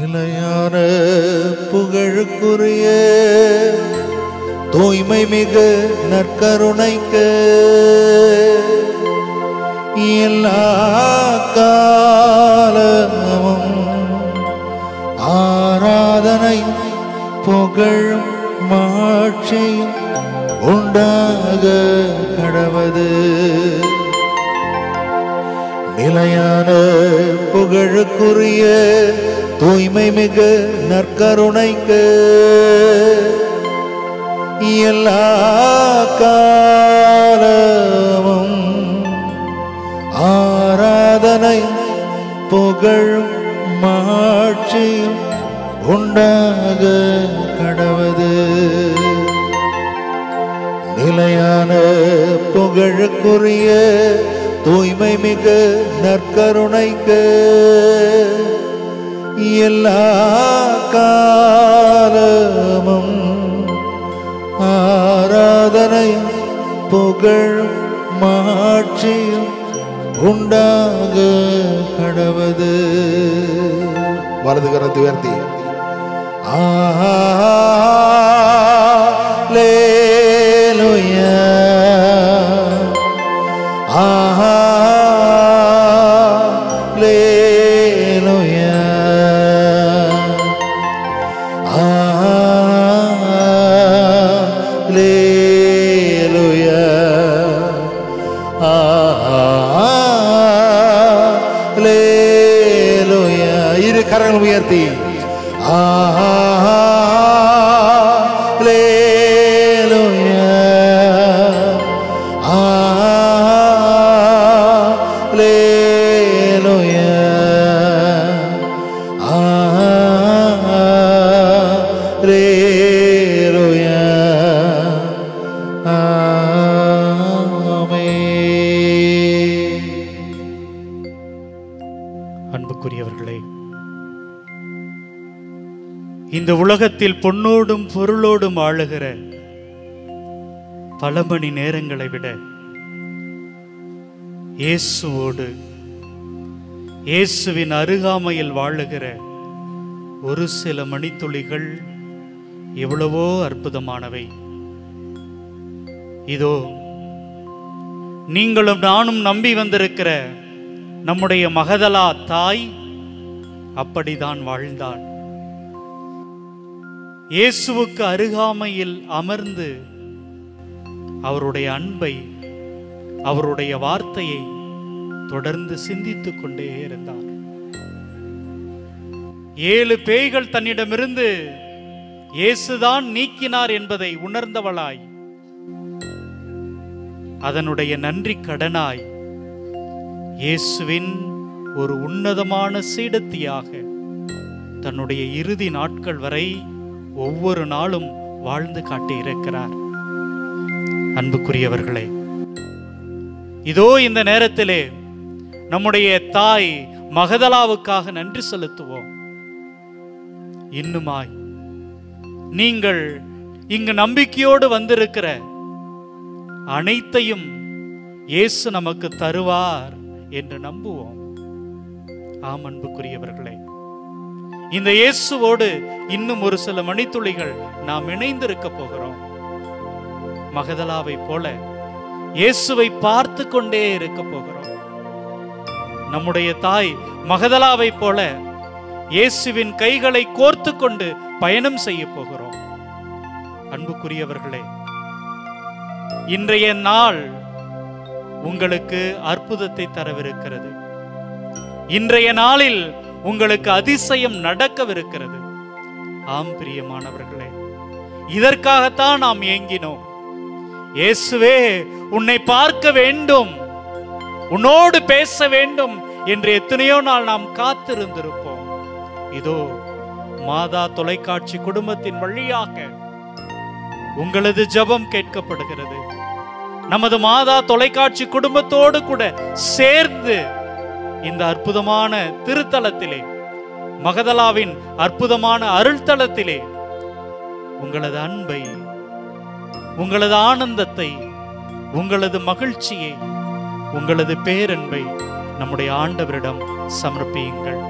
நிலையான புகழுக்குரிய தூய்மை மிகு நற்கருணைக்கு எல்லா காலமும் ஆராதனை புகழும் மாட்சியும் உண்டாக கடவது. நிலையான புகழுக்குரிய தூய்மை மிகு நற்கருணைக்கு எல்லா காலமும் ஆராதனை புகழும் மாட்சியும் உண்டாக கடவது. நிலையான புகழுக்குரிய தூய்மை மிகு நற்கருணைக்கு எல்லா காலமும் ஆராதனை புகழும் மாட்சியும் உண்டாக கடவது. வலது கரத்தை உயர்த்தி அல்லேலூயா அல்லேலூயா அல்லேலூயா அல்லேலூயா. இரு கரங்கள் உயர்த்தி அல்லேலூயா அல்லேலூயா அல்லேலூயா. அன்புக்குரியவர்களே, இந்த உலகத்தில் பொன்னோடும் பொருளோடும் ஆளுகிற பல மணி நேரங்களை விட இயேசுவோடு இயேசுவின் அருகாமையில் வாழுகிற ஒரு சில மணித்துளிகள் எவ்வளவோ அற்புதமானவை. இதோ நீங்களும் நானும் நம்பி வந்திருக்கிற நம்முடைய மகதலா தாய் அப்படிதான் வாழ்ந்தாள். இயேசுவுக்கு அருகாமையில் அமர்ந்து அவருடைய அன்பை, அவருடைய வார்த்தையை தொடர்ந்து சிந்தித்துக் கொண்டே இருந்தார். 7 பேய்கள் தன்னிடமிருந்து இயேசுதான் நீக்கினார் என்பதை உணர்ந்தவளாய், அதனுடைய நன்றி கடனாய் இயேசுவின் ஒரு உன்னதமான சீடத்தியாக தன்னுடைய இறுதி நாட்கள் வரை ஒவ்வொரு நாளும் வாழ்ந்து காட்டியிருக்கிறார். அன்புக்குரியவர்களே, இதோ இந்த நேரத்திலே நம்முடைய தாய் மகதலாவுக்காக நன்றி செலுத்துவோம். இன்னுமாய் நீங்கள் இங்கு நம்பிக்கையோடு வந்திருக்கிற அனைத்தையும் இயேசு நமக்கு தருவார் என்று நம்புவோம். ஆம் அன்புக்குரியவர்களே, இந்த இயேசுவோடு இன்னும் ஒரு சில மணித்துளிகள் நாம் இணைந்திருக்க போகிறோம். மகதலாவை போல இயேசுவை பார்த்து கொண்டே இருக்க போகிறோம். நம்முடைய தாய் மகதலாவை போல இயேசுவின் கைகளை கோர்த்து கொண்டு பயணம் செய்ய போகிறோம். அன்புக்குரியவர்களே, இன்றைய நாள் உங்களுக்கு அற்புதத்தை தரவிருக்கிறது. இன்றைய நாளில் உங்களுக்கு அதிசயம் நடக்கவிருக்கிறது. ஆம் பிரியமானவர்களே, இதற்காகத்தான் நாம் ஏங்கினோம். இயேசுவே, உன்னை பார்க்க வேண்டும், உன்னோடு பேச வேண்டும் என்று எத்தனையோ நாள் நாம் காத்திருந்திருப்போம். இதோ மாதா தொலைக்காட்சி குடும்பத்தின் வழியாக உங்களது ஜெபம் கேட்கப்படுகிறது. நமது மாதா தொலைக்காட்சி குடும்பத்தோடு கூட சேர்ந்து இந்த அற்புதமான திருத்தலத்திலே, மகதலாவின் அற்புதமான அருள்தலத்திலே உங்களது அன்பை, உங்களது ஆனந்தத்தை, உங்களது மகிழ்ச்சியை, உங்களது பேரன்பை நம்முடைய ஆண்டவரிடம் சமர்ப்பியுங்கள்.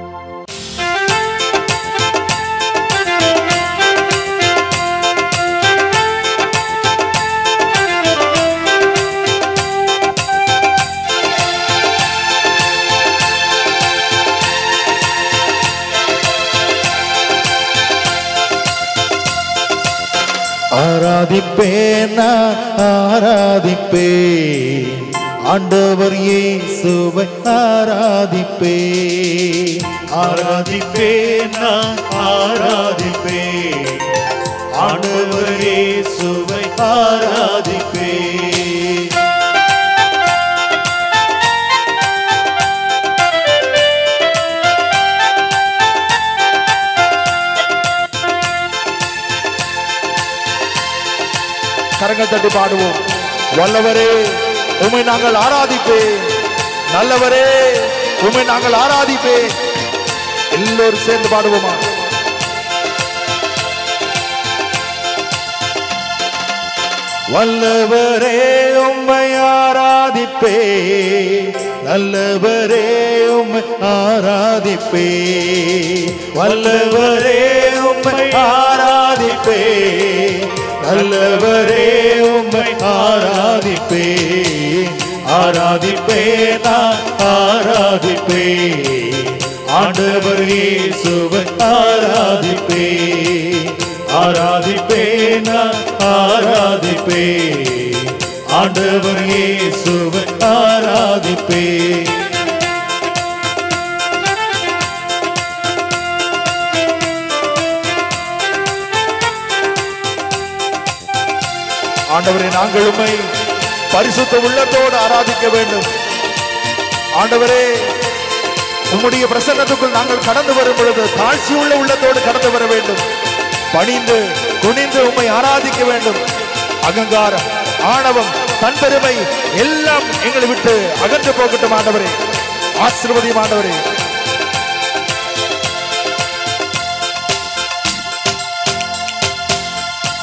ஆராதிப்பேன் நான் ஆராதிப்பேன் ஆண்டவர் இயேசுவை ஆராதிப்பேன் ஆராதிப்பேன் நான் ஆராதிப்பேன் ஆண்டவர் இயேசுவை ஆராதிப்பேன். கரங்கள் தட்டி பாடுவோம். வல்லவரே உம்மை நாங்கள் ஆராதிப்பேன், நல்லவரே உம்மை நாங்கள் ஆராதிப்பேன். எல்லோரும் சேர்ந்து பாடுவோமா? வல்லவரே உம்மை ஆராதிப்பேன், நல்லவரே உம்மை ஆராதிப்பேன். வல்லவரே உம்மை ஆராதிப்பேன், நல்லவரே உம்மை ஆராதிப்பேன். ஆராதிப்பேன் நான் ஆராதிப்பேன் ஆண்டவர் இயேசுவை ஆராதிப்பேன். ஆராதிப்பேன் நான் ஆராதிப்பேன் ஆண்டவர் இயேசுவை ஆராதிப்பேன். ஆண்டவரே நாங்கள் உம்மை பரிசுத்த உள்ளத்தோடு ஆராதிக்க வேண்டும். ஆண்டவரே உம்முடைய பிரசன்னத்துக்குள் நாங்கள் கடந்து வரும் பொழுது தாழ்ச்சி உள்ள உள்ளத்தோடு கடந்து வர வேண்டும். பணிந்து குனிந்து உம்மை ஆராதிக்க வேண்டும். அகங்காரம், ஆணவம், தன்பெருமை எல்லாம் எங்களை விட்டு அகன்று போகட்டும். ஆண்டவரே ஆசீர்வதியும். ஆண்டவரே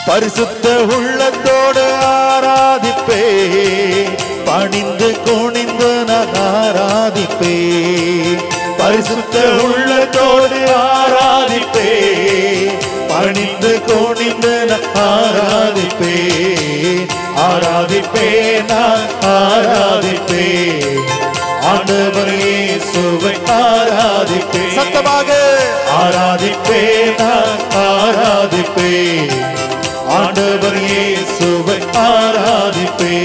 பரிசுத்த உள்ளத்தோடு ஆராதிப்பே, பணிந்து குனிந்து நான் ஆராதிப்பே. பரிசுத்த உள்ளத்தோடு ஆராதிப்பே, பணிந்து குனிந்து நான் ஆராதிப்பே. ஆராதிப்பே நான் ஆராதிப்பே ஆண்டவர் இயேசுவை ஆராதிப்பே. சத்தமாக ஆராதிப்பே நான் ஆராதிப்பே ஆண்டவர் இயேசுவை ஆராதிப்பே.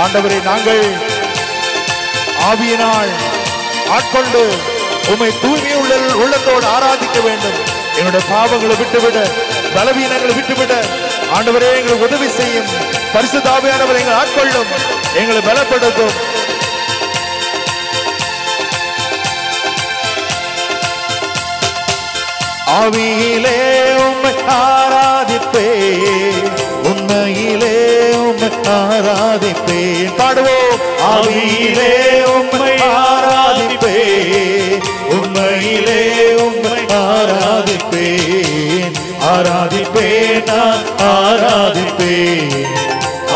ஆண்டவரே நாங்கள் ஆவியினால் ஆட்கொண்டு உம்மை தூய்மையுள்ள உள்ளத்தோடு ஆராதிக்க வேண்டும். என்னுடைய பாவங்களை விட்டுவிட, பலவீனங்களை விட்டுவிட ஆண்டவரே எங்களுக்கு உதவி செய்யும். பரிசுத்த ஆவியானவர் எங்களை ஆட்கொள்ளும், எங்களை பலப்படுத்தும். ஆவியிலே உம்மை ஆராதிப்பே, உண்மையிலே உம்மை ஆராதிப்பே. பாடுவோம். ஆவியிலே உம்மை ஆராதிப்பே, உண்மையிலே உம்மை ஆராதிப்பே. ஆராதிப்பே நான் ஆராதிப்பே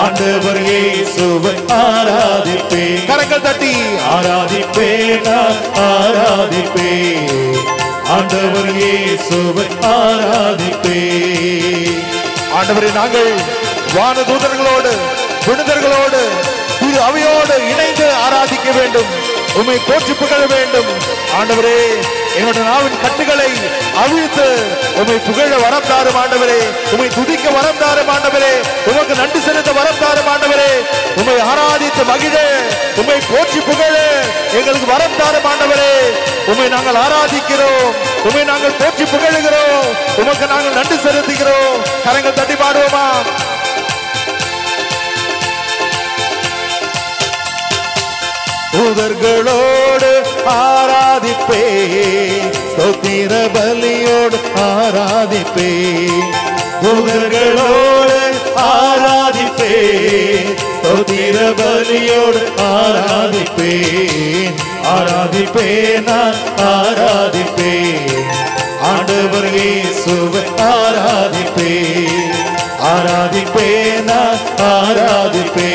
ஆண்டவர் இயேசுவை ஆராதிப்பே. கரங்கள் தட்டி ஆராதிப்பே நான் ஆராதிப்பே ஆண்டவர் இயேசுவை ஆராதிப்பே. ஆண்டவரே நாங்கள் வானதூதர்களோடு புனிதர்களோடு திரு அவையோடு இணைந்து ஆராதிக்க வேண்டும். உம்மை போற்றி புகழ வேண்டும். ஆண்டவரே என்னுடைய நாவின் கட்டுகளை அவிழ்த்து உம்மை புகழ வரம் தாரும். ஆண்டவரே உம்மை துதிக்க வரம் தாரும். ஆண்டவரே உமக்கு நன்றி செலுத்த வரம் தாரும். ஆண்டவரே உம்மை ஆராதித்து மகிழ, உம்மை போற்றி புகழ எங்களுக்கு வரம் தாரும். ஆண்டவரே உம்மை நாங்கள் ஆராதிக்கிறோம், உம்மை நாங்கள் போற்றி புகழுகிறோம், உமக்கு நாங்கள் நன்றி செலுத்துகிறோம். கரங்கள் தட்டி பாடுவோமா? தூதர்களோடு ஆராதிப்பே, ஸ்தோத்திர பலியோடு ஆராதிப்பே. தூதர்களோடு ஆராதிப்பே, ஸ்தோத்திர பலியோடு ஆராதிப்பே. ஆராதிப்பே நான் ஆராதிப்பே ஆண்டவர் இயேசுவை ஆராதிப்பே. ஆராதிப்பே நான் ஆராதிப்பே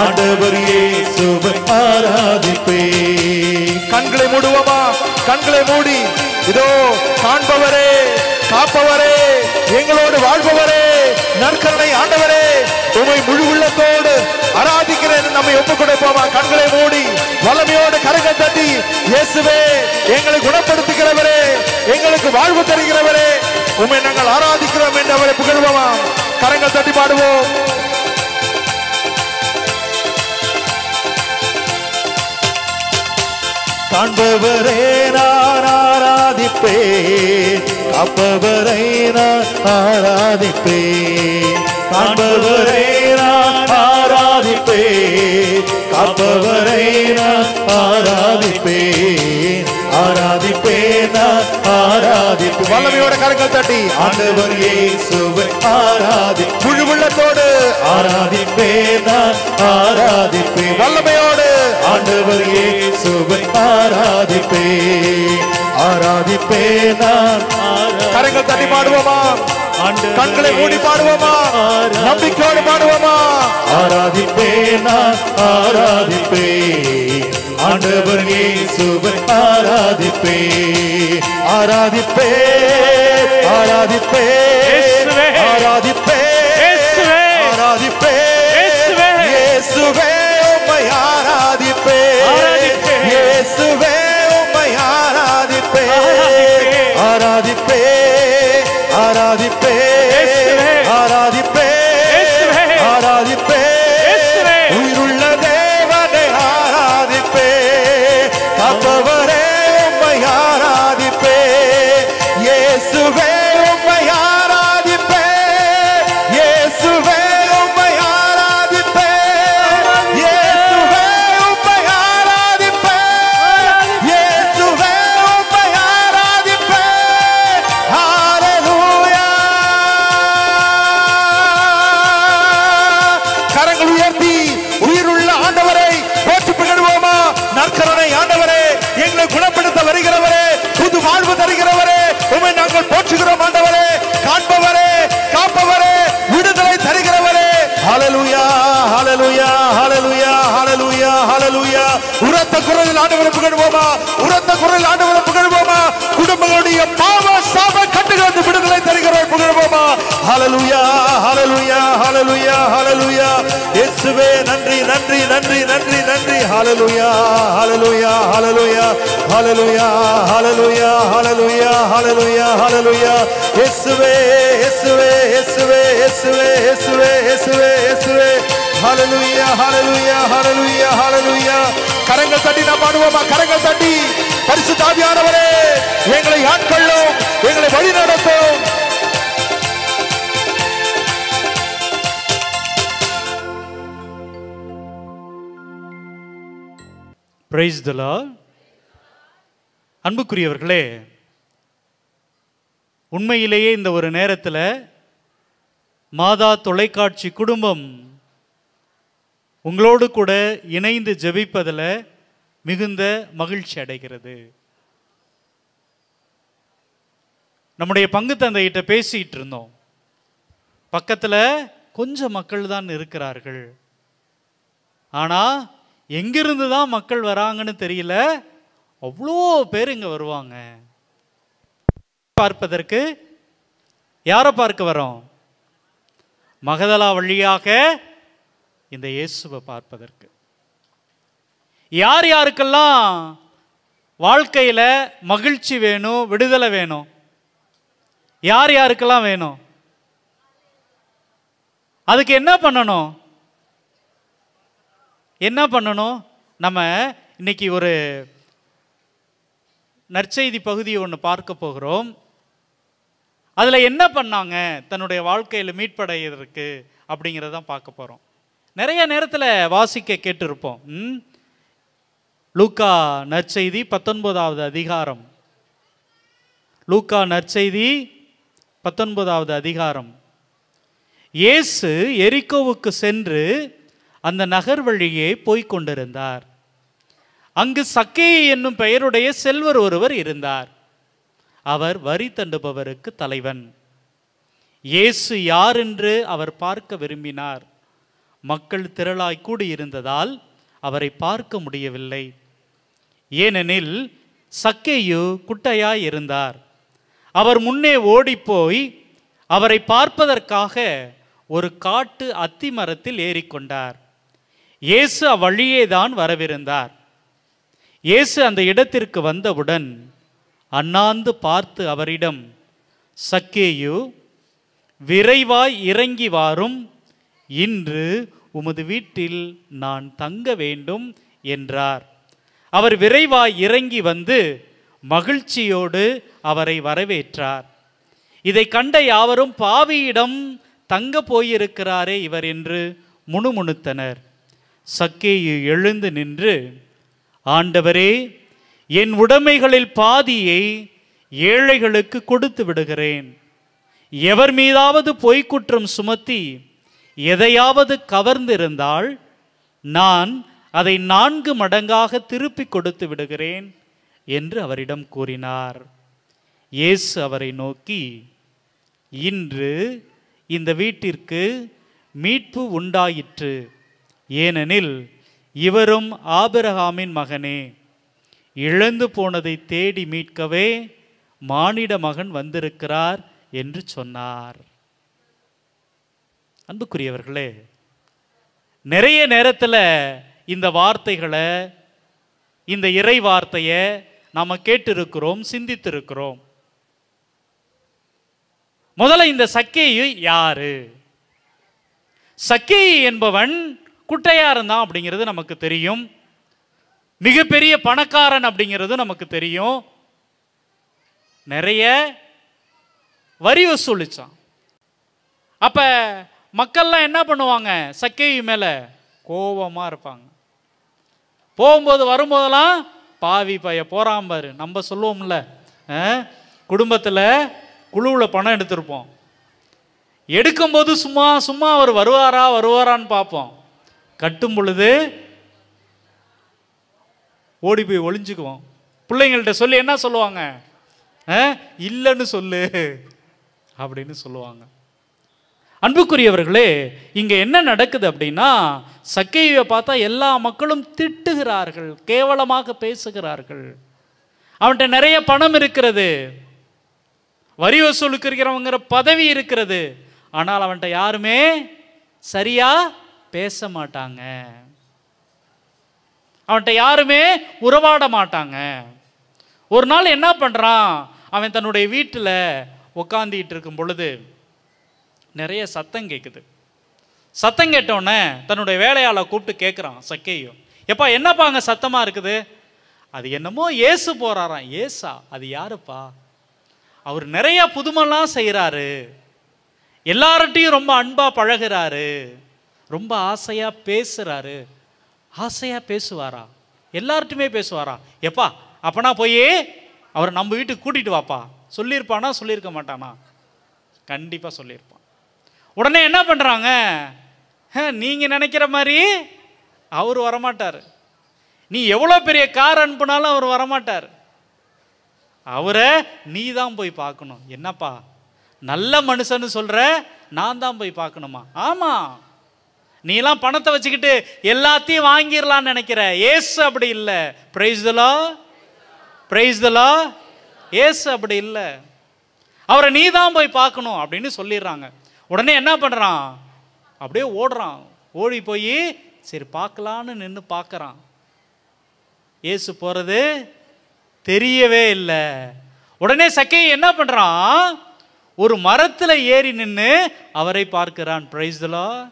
ஆண்டவர் இயேசுவை ஆராதிப்பே. கண்களை மூடுவோமா? கண்களை மூடி இதோ காண்பவரே, காப்பவரே, எங்களோடு வாழ்பவரே, நற்கருணை ஆண்டவரே, உம்மை முழு உள்ளத்தோடு ஆராதிக்கிறேன் நம்மை ஒப்புக் கொடுப்போமா? கண்களை மூடி வல்லமையோடு கரங்கள் தட்டி, இயேசுவே எங்களை குணப்படுத்துகிறவரே, எங்களுக்கு வாழ்வு தருகிறவரே, உம்மை நாங்கள் ஆராதிக்கிறோம் என்று அவரை புகழ்வோமா? கரங்கள் தட்டி பாடுவோம். காண்பவரே நான் ஆராதிப்பேன், காப்பவரை நான் ஆராதிப்பேன். காண்பவரை நான் ஆராதிப்பேன், காப்பவரை நான் ஆராதிப்பேன். ஆராதிப்பேன் நான் ஆராதிப்பேன். வல்லமையோட கரங்கள் தட்டி ஆண்டவர் இயேசுவை ஆராதிப்பேன். முழு உள்ளத்தோடு ஆராதிப்பேன் நான் ஆராதிப்பேன். வல்லமையோடு ஆண்டவர் இயேசுவை ஆராதிப்பேன். ஆராதிப்பேன் நான் கரங்கள் தட்டி பாடுவோமா? கண்களை மூடி பாடுவோமா? நம்பிக்கையோடு பாடுவோமா? ஆராதிப்பேன் நான் ஆராதிப்பேன். ஆண்டவர் இயேசுவை ஆராதிப்பேன். ஆராதிப்பேன் ஆராதிப்பேன் ஆராதிப்பேன் ஆராதிப்பேன். இயேசுவே உம்மை ஆராதிப்பேன். இயேசுவே உம்மை ஆராதிப்பேன். ஆராதிப்பேன் ஆராதிப்பேன் ஆராதிப்பேன் ஆராதிப்பேன். உயிருள்ள தேவனை ஆராதிப்பேன். காப்பவரே உம்மை ஆராதிப்பேன். இயேசுவே உம்மை ஆராதிப்பேன். இயேசுவே உம்மை ஆராதிப்பேன். இயேசுவே உம்மை ஆராதிப்பேன். இயேசுவே உம்மை ஆராதிப்பேன். ஹalleluya. கரங்கள் உயர்த்தி உயிருள்ள ஆண்டவரை போற்றி புகழ்வோமா? நற்கருணை ஆண்டவரே, எங்களை குணப்படுத்த வருகிறவரே, புது வாழ்வு தருகிறவரே, உம்மை நாங்கள் போற்றுகிறோம் ஆண்டவரே. காண்பவரே, காப்பவரே, விடுதலை தருகிறவரே. ஹalleluya ஹalleluya ஹalleluya ஹalleluya ஹalleluya. உரத்த குரலில் ஆண்டவரை புகழ்வோமா? உரத்த குரலில் ஆண்டவரை புகழ்வோமா? குடும்பங்களுடைய பாவ சாப கட்டுகளிலிருந்து விடுதலை தருகிறவர் புகழ்வோமா? ஹalleluya ஹalleluya ஹalleluya ஹalleluya. இயேசுவே நன்றி நன்றி நன்றி நன்றி நன்றி. ஹalleluya ஹalleluya ஹalleluya ஹalleluya ஹalleluya ஹalleluya ஹalleluya ஹalleluya. இயேசுவே இயேசுவே இயேசுவே இயேசுவே இயேசுவே இயேசுவே இயேசுவே. ஹalleluya ஹalleluya ஹalleluya ஹalleluya. கரங்கள் தட்டி நாம் பாடுவோமா? கரங்கள் தட்டி பரிசுத்த ஆவியானவரே, எங்களை ஆட்கொள்ளும், எங்களை வழி நடத்தும். Praise the Lord. அன்புக்குரியவர்களே, உண்மையிலேயே இந்த ஒரு நேரத்தில் மாதா தொலைக்காட்சி குடும்பம் உங்களோடு கூட இணைந்து ஜெபிப்பதில் மிகுந்த மகிழ்ச்சி அடைகிறது. நம்முடைய பங்கு தந்தையிட்ட பேசிட்டு இருந்தோம். பக்கத்தில் கொஞ்சம் மக்கள் தான் இருக்கிறார்கள், ஆனால் எங்கிருந்து தான் மக்கள் வராங்கன்னு தெரியல, அவ்வளோ பேர் இங்கே வருவாங்க. பார்ப்பதற்கு யாரை பார்க்க வரோம்? மகதலா வழியாக இந்த இயேசுவை பார்ப்பதற்கு. யார் யாருக்கெல்லாம் வாழ்க்கையில் மகிழ்ச்சி வேணும், விடுதலை வேணும்? யார் யாருக்கெல்லாம் வேணும்? அதுக்கு என்ன பண்ணணும்? என்ன பண்ணணும்? நம்ம இன்னைக்கு ஒரு நற்செய்தி பகுதியை ஒன்று பார்க்க போகிறோம். அதில் என்ன பண்ணாங்க தன்னுடைய வாழ்க்கையில் மீட்படைவதற்கு அப்படிங்கிறதான் பார்க்க போகிறோம். நிறைய நேரத்தில் வாசிக்க கேட்டிருப்போம். லூக்கா நற்செய்தி 19வது அதிகாரம். லூக்கா நற்செய்தி 19வது அதிகாரம். இயேசு எரிகோவுக்கு சென்று அந்த நகர் வழியே போய்க் கொண்டிருந்தார். அங்கு சக்கேயு என்னும் பெயருடைய செல்வர் ஒருவர் இருந்தார். அவர் வரி தண்டுபவருக்கு தலைவன். இயேசு யார் என்று அவர் பார்க்க விரும்பினார். மக்கள் திரளாய் கூடியிருந்ததால் அவரை பார்க்க முடியவில்லை. ஏனெனில் சக்கேயு குட்டையாய் இருந்தார். அவர் முன்னே ஓடிப்போய் அவரை பார்ப்பதற்காக ஒரு காட்டு அத்தி மரத்தில் ஏறிக்கொண்டார். இயேசு அவ்வழியே தான் வரவிருந்தார். இயேசு அந்த இடத்திற்கு வந்தவுடன் அண்ணாந்து பார்த்து அவரிடம், சக்கேயு, விரைவாய் இறங்கி வாரும், இன்று உமது வீட்டில் நான் தங்க வேண்டும் என்றார். அவர் விரைவாய் இறங்கி வந்து மகிழ்ச்சியோடு அவரை வரவேற்றார். இதை கண்ட யாவரும், பாவியிடம் தங்க போயிருக்கிறாரே இவர் என்று முணுமுணுத்தனர். சக்கேயு எழுந்து நின்று, ஆண்டவரே, என் உடைமைகளில் பாதியை ஏழைகளுக்கு கொடுத்து விடுகிறேன். எவர் மீதாவது பொய்க்குற்றம் சுமத்தி எதையாவது கவர்ந்திருந்தால் நான் அதை 4 மடங்காக திருப்பி கொடுத்து விடுகிறேன் என்று அவரிடம் கூறினார். இயேசு அவரை நோக்கி, இன்று இந்த வீட்டிற்கு மீட்பு உண்டாயிற்று, ஏனெனில் இவரும் ஆபிரகாமின் மகனே. இழந்து போனதை தேடி மீட்கவே மானிட மகன் வந்திருக்கிறார் என்று சொன்னார். அன்புக்குரியவர்களே, நிறைய நேரத்தில் இந்த வார்த்தைகளை, இந்த இறை வார்த்தையை நாம் கேட்டிருக்கிறோம், சிந்தித்திருக்கிறோம். முதல்ல இந்த சக்கேயு யாரு? சக்கேயு என்பவன் குட்டையா இருந்தான் அப்படிங்கிறது நமக்கு தெரியும். மிகப்பெரிய பணக்காரன் அப்படிங்கிறது நமக்கு தெரியும். நிறைய வரி வசூலிச்சான். அப்ப மக்கள்லாம் என்ன பண்ணுவாங்க? சக்கேயு மேல கோபமா இருப்பாங்க. போகும்போது வரும்போதெல்லாம், பாவி பைய போறான் பாரு. நம்ம சொல்லுவோம்ல, குடும்பத்தில் குழுவில் பணம் எடுத்திருப்போம். எடுக்கும்போது சும்மா சும்மா அவர் வருவாரான்னு பார்ப்போம். கட்டும் பொழுது ஓடி போய் ஒளிஞ்சுக்குவோம். பிள்ளைங்கள்ட்ட சொல்லி என்ன சொல்லுவாங்க? இல்லைன்னு சொல்லு அப்படின்னு சொல்லுவாங்க. அன்புக்குரியவர்களே, இங்க என்ன நடக்குது அப்படின்னா, சக்கேயுவை பார்த்தா எல்லா மக்களும் திட்டுகிறார்கள், கேவலமாக பேசுகிறார்கள். அவன்கிட்ட நிறைய பணம் இருக்கிறது, வரி வசூலுக்குறவங்கிற பதவி இருக்கிறது. ஆனால் அவன்கிட்ட யாருமே சரியா பேச மாட்டாங்க, அவன்கிட்ட யாருமே உறவாட மாட்டாங்க. ஒரு நாள் என்ன பண்றான்? அவன் தன்னுடைய வீட்டில் உட்காந்துட்டு இருக்கும் பொழுது நிறைய சத்தம் கேட்குது. சத்தம் கேட்டோடனே தன்னுடைய வேலையாளை கூப்பிட்டு கேட்குறான் சக்கேயு, எப்பா என்னப்பா அங்கே சத்தமாக இருக்குது? அது என்னமோ இயேசு போறாராம். ஏசா? அது யாருப்பா? அவர் நிறைய புதுமெல்லாம் செய்கிறாரு, எல்லார்ட்டையும் ரொம்ப அன்பாக பழகிறாரு, ரொம்ப ஆசையாக பேசுகிறாரு. ஆசையாக பேசுவாரா? எல்லார்ட்டுமே பேசுவாரா? எப்பா அப்பனா போய் அவரை நம்ம வீட்டுக்கு கூட்டிகிட்டு வாப்பா. சொல்லியிருப்பானா? சொல்லியிருக்க மாட்டானா? கண்டிப்பாக சொல்லியிருப்பான். உடனே என்ன பண்ணுறாங்க? நீங்கள் நினைக்கிற மாதிரி அவர் வரமாட்டார். நீ எவ்வளோ பெரிய கார் அனுப்புனாலும் அவர் வரமாட்டார். அவரை நீ தான் போய் பார்க்கணும். என்னப்பா நல்ல மனுஷன்னு சொல்கிற, நான் தான் போய் பார்க்கணுமா? ஆமாம், நீலாம் பணத்தை வச்சுக்கிட்டு எல்லாத்தையும் வாங்கிடலான்னு நினைக்கிற. ஏசு அப்படி இல்லை. Praise the Lord, praise the Lord. Yesu அப்படி இல்லை. அவரை நீ தான் போய் பார்க்கணும் அப்படின்னு சொல்லிடுறாங்க. உடனே என்ன பண்ணுறான்? அப்படியே ஓடுறான். ஓடி போய் சரி பார்க்கலான்னு நின்று பார்க்குறான். ஏசு போகிறது தெரியவே இல்லை. உடனே சக்கேயு என்ன பண்ணுறான்? ஒரு மரத்தில் ஏறி நின்று அவரை பார்க்கிறான். Price the Lord.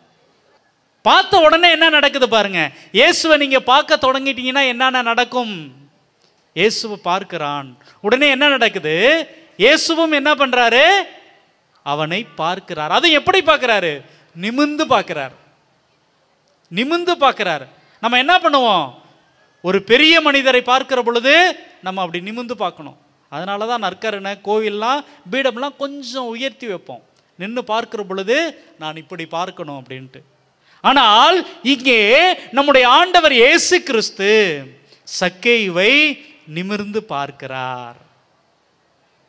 பார்த்த உடனே என்ன நடக்குது பாருங்க. இயேசுவை நீங்க பார்க்க தொடங்கிட்டீங்கன்னா என்னென்ன நடக்கும்? இயேசுவை பார்க்கிறான். உடனே என்ன நடக்குது? இயேசுவும் என்ன பண்றாரு? அவனை பார்க்கிறார். அதை எப்படி பார்க்கிறாரு? நிமிர்ந்து பார்க்கிறார். நிமிர்ந்து பார்க்கிறார். நம்ம என்ன பண்ணுவோம்? ஒரு பெரிய மனிதரை பார்க்கிற பொழுது நம்ம அப்படி நிமிர்ந்து பார்க்கணும். அதனால தான் நற்கருணை கோவில்லாம் பீடம்லாம் கொஞ்சம் உயர்த்தி வைப்போம். நின்று பார்க்கிற பொழுது நான் இப்படி பார்க்கணும் அப்படின்ட்டு. ஆனால் இங்கே நம்முடைய ஆண்டவர் இயேசு கிறிஸ்து சக்கேயுவை நிமிர்ந்து பார்க்கிறார்.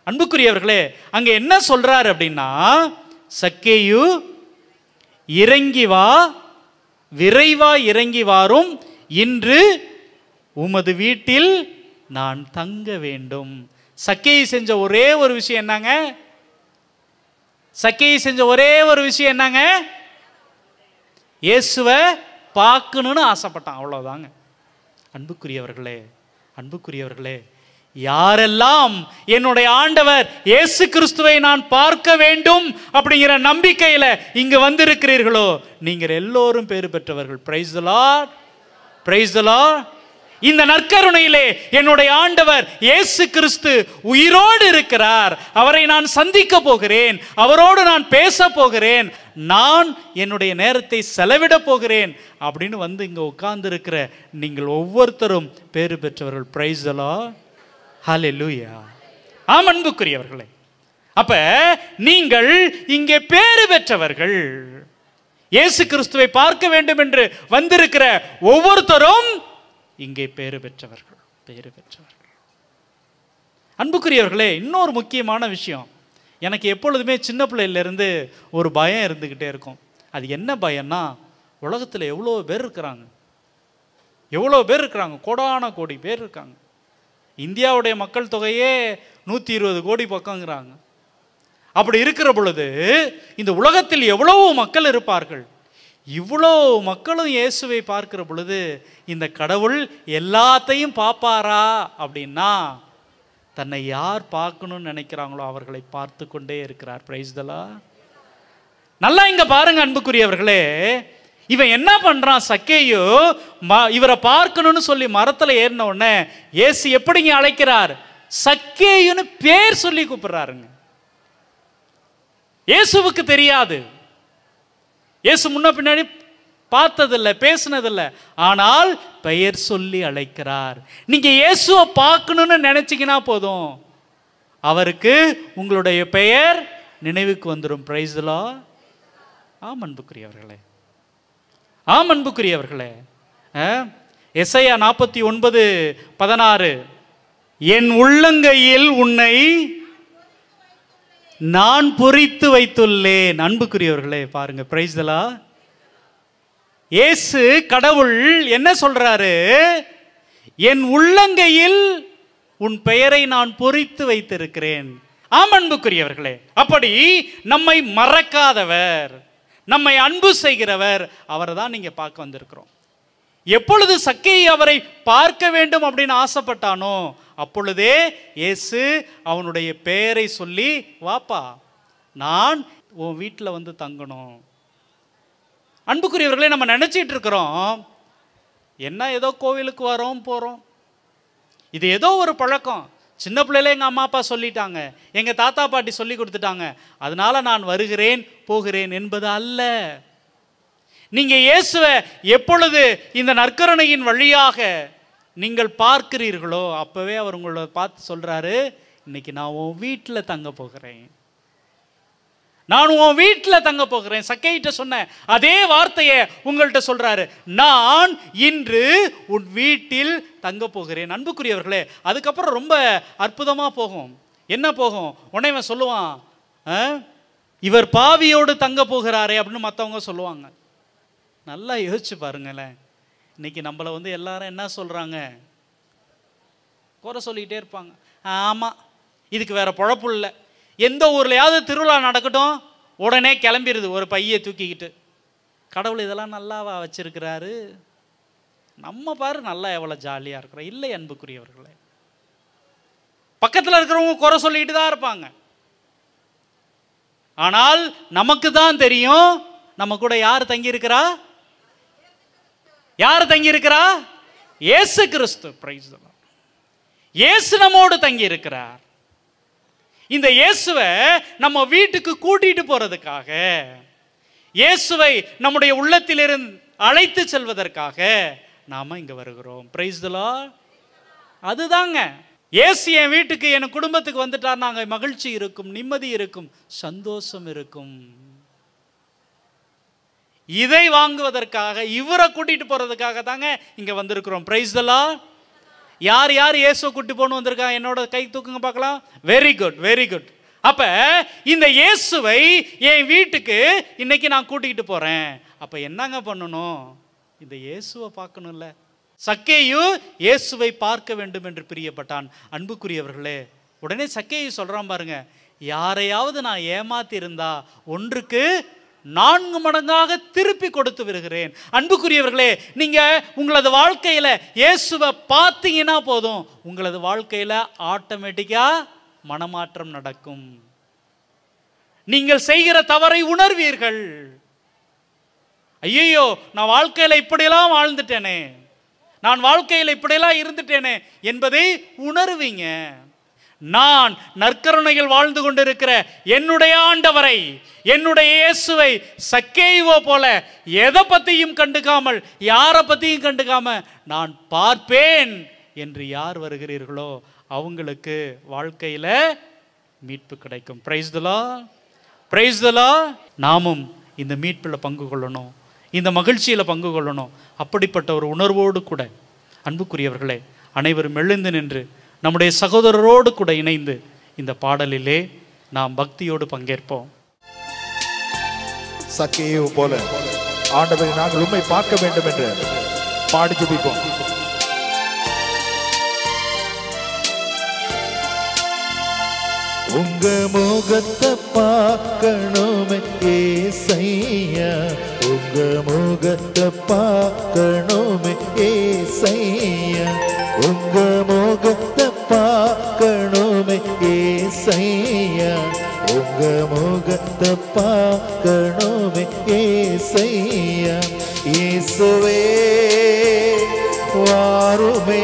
அன்புக்குரியவர்களே, அங்க என்ன சொல்றார் அப்படின்னா, சக்கேயு இறங்கி வா, விரைவா இறங்கி வாரும், இன்று உமது வீட்டில் நான் தங்க வேண்டும். சக்கேயு செஞ்ச ஒரே ஒரு விஷயம் என்னங்க? சக்கேயு செஞ்ச ஒரே ஒரு விஷயம் என்னங்க? இயேசுவை பார்க்கணும்னு ஆசைப்பட்டான், அவ்வளவுதாங்க. அன்புக்குரியவர்களே, அன்புக்குரியவர்களே, யாரெல்லாம் என்னுடைய ஆண்டவர் இயேசு கிறிஸ்துவை நான் பார்க்க வேண்டும் அப்படிங்கிற நம்பிக்கையில இங்க வந்திருக்கிறீர்களோ நீங்கள் எல்லோரும் பேறு பெற்றவர்கள். Price the Lord, praise the Lord. இந்த நற்கருணையிலே என்னுடைய ஆண்டவர் இயேசு கிறிஸ்து உயிரோடு இருக்கிறார். அவரை நான் சந்திக்க போகிறேன், அவரோடு நான் பேச போகிறேன், நான் என்னுடைய நேரத்தை செலவிட போகிறேன் அப்படின்னு வந்து இங்க உட்கார்ந்து இருக்கிற நீங்கள் ஒவ்வொருத்தரும் பேறு பெற்றவர்கள். பிரைஸ் தி லார்ட், ஹல்லேலூயா. ஆம் அன்புக்குரியவர்களே, அப்ப நீங்கள் இங்கே பேறு பெற்றவர்கள். இயேசு கிறிஸ்துவை பார்க்க வேண்டும் என்று வந்திருக்கிற ஒவ்வொருத்தரும் இங்கே பேறு பெற்றவர்கள், பேறு பெற்றவர்கள். அன்புக்குரியவர்களே, இன்னொரு முக்கியமான விஷயம், எனக்கு எப்பொழுதுமே சின்ன பிள்ளையிலேருந்து ஒரு பயம் இருந்துக்கிட்டே இருக்கும். அது என்ன பயம்னா, உலகத்தில் எவ்வளோ பேர் இருக்கிறாங்க, எவ்வளோ பேர் இருக்கிறாங்க, கோடான கோடி பேர் இருக்காங்க. இந்தியாவுடைய மக்கள் தொகையே 120 கோடி பக்கங்கிறாங்க. அப்படி இருக்கிற பொழுது இந்த உலகத்தில் எவ்வளவு மக்கள் இருப்பார்கள். இவ்வளோ மக்களும் இயேசுவை பார்க்கிற பொழுது இந்த கடவுள் எல்லாத்தையும் பார்ப்பாரா அப்படின்னா, தன்னை யார் பார்க்கணும்னு நினைக்கிறாங்களோ அவர்களை பார்த்து கொண்டே இருக்கிறார். Price the Lord. நல்லா இங்க பாருங்க அன்புக்குரியவர்களே, இவன் என்ன பண்றான், சக்கேயு இவரை பார்க்கணும்னு சொல்லி மரத்துல ஏறின உடனே இயேசு எப்படிங்க அழைக்கிறார், சக்கேயுன்னு பேர் சொல்லி கூப்பிடுறாருங்க. இயேசுவுக்கு தெரியாது, இயேசு முன்ன பின்னாடி பார்த்ததில்லை, பேசினதில்லை, ஆனால் பெயர் சொல்லி அழைக்கிறார். நீங்க இயேசுவை பார்க்கணும்னு நினைச்சீங்கன்னா போதும், அவருக்கு உங்களுடைய பெயர் நினைவுக்கு வந்துடும். Price the Lord. ஆம் அன்புக்குரியவர்களே, ஆம் அன்புக்குரியவர்களே, எசையா 49:16, என் உள்ளங்கையில் உன்னை நான் பொறித்து வைத்துள்ளேன். அன்புக்குரியவர்களே பாருங்க, பிரைஸ் தி லார்ட். இயேசு கடவுள் என்ன சொல்றாரு, என் உள்ளங்கையில் உன் பெயரை நான் பொறித்து வைத்திருக்கிறேன். ஆம் அன்புக்குரியவர்களே, அப்படி நம்மை மறக்காதவர், நம்மை அன்பு செய்கிறவர், அவரை தான் நீங்க பார்க்க வந்திருக்கிறோம். எப்பொழுது சக்கேயு அவரை பார்க்க வேண்டும் அப்படின்னு ஆசைப்பட்டானோ அப்பொழுதே இயேசு அவனுடைய பெயரை சொல்லி, வாப்பா நான் உன் வீட்டில் வந்து தங்கணும். அன்புக்குரியவர்களே, நம்ம நினைச்சிட்டு இருக்கிறோம் என்ன ஏதோ கோவிலுக்கு வரோம் போறோம், இது ஏதோ ஒரு பழக்கம், சின்ன பிள்ளையில எங்கள் அம்மா அப்பா சொல்லிட்டாங்க, எங்கள் தாத்தா பாட்டி சொல்லி கொடுத்துட்டாங்க, அதனால நான் வருகிறேன் போகிறேன் என்பது அல்ல. நீங்க இயேசுவை எப்பொழுது இந்த நற்கருணையின் வழியாக நீங்கள் பார்க்கிறீர்களோ அப்பவே அவர் உங்களை பார்த்து சொல்றாரு, இன்னைக்கு நான் உன் வீட்டில் தங்க போகிறேன், நான் உன் வீட்டில் தங்க போகிறேன். சக்கேயிட்ட சொன்ன அதே வார்த்தையை உங்கள்கிட்ட சொல்றாரு, நான் இன்று உன் வீட்டில் தங்க போகிறேன். அன்புக்குரியவர்களே, அதுக்கப்புறம் ரொம்ப அற்புதமா போகும். என்ன போகும், உடனே சொல்லுவான், இவர் பாவியோடு தங்க போகிறாரே அப்படின்னு மற்றவங்க சொல்லுவாங்க. நல்லா யோசிச்சு பாருங்களேன், இன்னைக்கு நம்மளை வந்து எல்லாரும் என்ன சொல்றாங்க, குறை சொல்லிக்கிட்டே இருப்பாங்க. ஆமாம், இதுக்கு வேற பொழப்பு இல்லை, எந்த ஊர்லையாவது திருவிழா நடக்கட்டும் உடனே கிளம்பிடுது ஒரு பையை தூக்கிக்கிட்டு. கடவுள் இதெல்லாம் நல்லாவா வச்சிருக்கிறாரு, நம்ம பாரு நல்லா எவ்வளோ ஜாலியாக இருக்கிறோம். இல்லை அன்புக்குரியவர்களே, பக்கத்தில் இருக்கிறவங்க குறை சொல்லிக்கிட்டு தான் இருப்பாங்க. ஆனால் நமக்கு தான் தெரியும் நம்ம கூட யார் தங்கி இருக்கிறா, யார் தங்கி இருக்கிறா, இயேசு கிறிஸ்து. Price the Lord. இயேசு நம்மோடு தங்கி இருக்கிறார். இந்த இயேசுவை நம்ம வீட்டுக்கு கூட்டிட்டு போறதுக்காக, இயேசுவை நம்முடைய உள்ளத்திலிருந்து அழைத்து செல்வதற்காக நாம இங்க வருகிறோம். Price the Lord. அதுதாங்க, இயேசு என் வீட்டுக்கு என் குடும்பத்துக்கு வந்துட்டார், நாங்க மகிழ்ச்சி இருக்கும், நிம்மதி இருக்கும், சந்தோஷம் இருக்கும். இதை வாங்குவதற்காக, இவரை கூட்டிட்டு போறதுக்காக தாங்க இங்க வந்திருக்கிறோம். Price the Lord. யார் யார் இயேசுவை கூட்டி போன்னு வந்திருக்காங்க, என்னோட கை தூக்குங்க பார்க்கலாம். Very good, very good. அப்ப இந்த இயேசுவை என் வீட்டுக்கு இன்னைக்கு நான் கூட்டிகிட்டு போறேன். அப்ப என்னங்க பண்ணணும், இந்த இயேசுவை பார்க்கணும்ல. சக்கேயு இயேசுவை பார்க்க வேண்டும் என்று பிரியப்பட்டான். அன்புக்குரியவர்களே, உடனே சக்கேயு சொல்றான் பாருங்க, யாரையாவது நான் ஏமாத்தி இருந்தா ஒன்றுக்கு 4 மடங்காக திருப்பி கொடுத்து வருகிறேன். அன்புக்குரியவர்களே, நீங்க உங்களது வாழ்க்கையில இயேசுவை பார்த்தீங்கன்னா போதும், உங்களது வாழ்க்கையில ஆட்டோமேட்டிக்கா மனமாற்றம் நடக்கும். நீங்கள் செய்கிற தவறை உணர்வீர்கள். ஐயோ, நான் வாழ்க்கையில இப்படியெல்லாம் வாழ்ந்துட்டேனே, நான் வாழ்க்கையில் இப்படியெல்லாம் இருந்துட்டேனே என்பதை உணர்வீங்க. நான் நற்கருணையில் வாழ்ந்து கொண்டிருக்கிற என்னுடைய ஆண்டவரை, என்னுடைய இயேசுவை சக்கேயுவை போல எதை பற்றியும் கண்டுக்காமல், யாரை பற்றியும் கண்டுக்காம நான் பார்ப்பேன் என்று யார் வருகிறீர்களோ அவங்களுக்கு வாழ்க்கையில் மீட்பு கிடைக்கும். Price the Lord, praise the Lord. நாமும் இந்த மீட்பில் பங்கு கொள்ளணும், இந்த மகிழ்ச்சியில் பங்கு கொள்ளணும். அப்படிப்பட்ட ஒரு உணர்வோடு கூட அன்புக்குரியவர்களே, அனைவரும் எழுந்து நின்று நம்முடைய சகோதரரோடு கூட இணைந்து இந்த பாடலிலே நாம் பக்தியோடு பங்கேற்போம். சக்கேயு போல ஆண்டவரை நாங்கள் உம்மை பார்க்க வேண்டும் என்று பாடி ஜெபிப்போம். உங்க முகத்தை பார்க்கணுமே ஏசையா, உங்க முகத்தை பார்க்கணுமே ஏசையா, உங்க முகத்தை பார்க்கணுமே ஏசையா, உங்க முகத்தை பார்க்கணுமே ஏசையா. இயேசுவே வாருமே,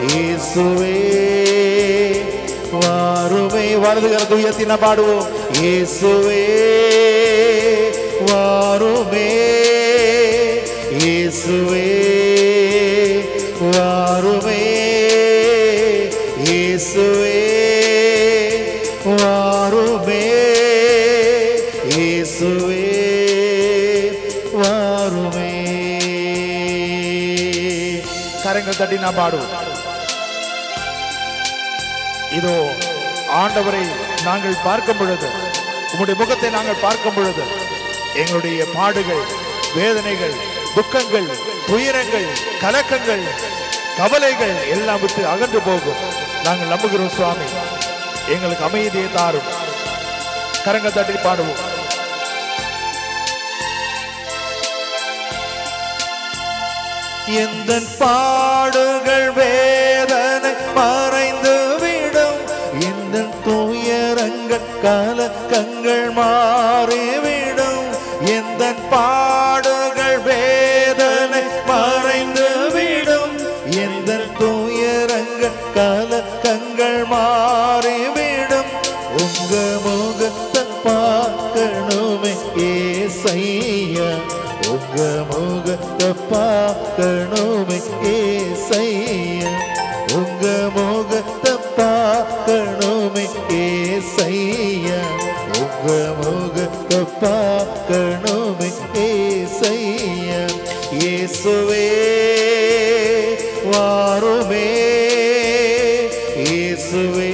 இயேசுவே வாருமே. வலது கரத்தை உயர்த்தி நாம் பாடுவோம். இயேசுவே வாருமே, இயேசுவே வாருமே, இயேசுவே வாருமே, இயேசுவே வாருமே. கரங்கள் தட்டி நாம் பாடுவோம். இதோ ஆண்டவரை நாங்கள் பார்க்கும் பொழுது, உம்முடைய முகத்தை நாங்கள் பார்க்கும் பொழுது, எங்களுடைய பாடுகள், வேதனைகள், துக்கங்கள், துயரங்கள், கலக்கங்கள், கவலைகள் எல்லாம் விட்டு அகன்று போகும். நாங்கள் நம்புகிறோம் சுவாமி, எங்களுக்கு அமைதியை தாரும். கரங்கள் தட்டி பாடுவோம். எந்த பாடுகள் வேதனை மறைந்து விடும், எந்த துயரங்கள் கலக்கங்கள் மாறிவிடும், எந்த பாடுகள் வேதனை மறைந்து விடும், எந்த துயரங்கள் கலக்கங்கள் மாறிவிடும். உங்க முகத்தை பார்க்கணுமே ஏசையா, உங்க முகத்தை பார்க்கணுமே ஏசையா, உங்க முகத்தை பார்க்கணுமே ஏசையா, உங்க முகத்தை பார்க்கணுமே ஏசையா. இயேசுவே வாருமே, இயேசுவே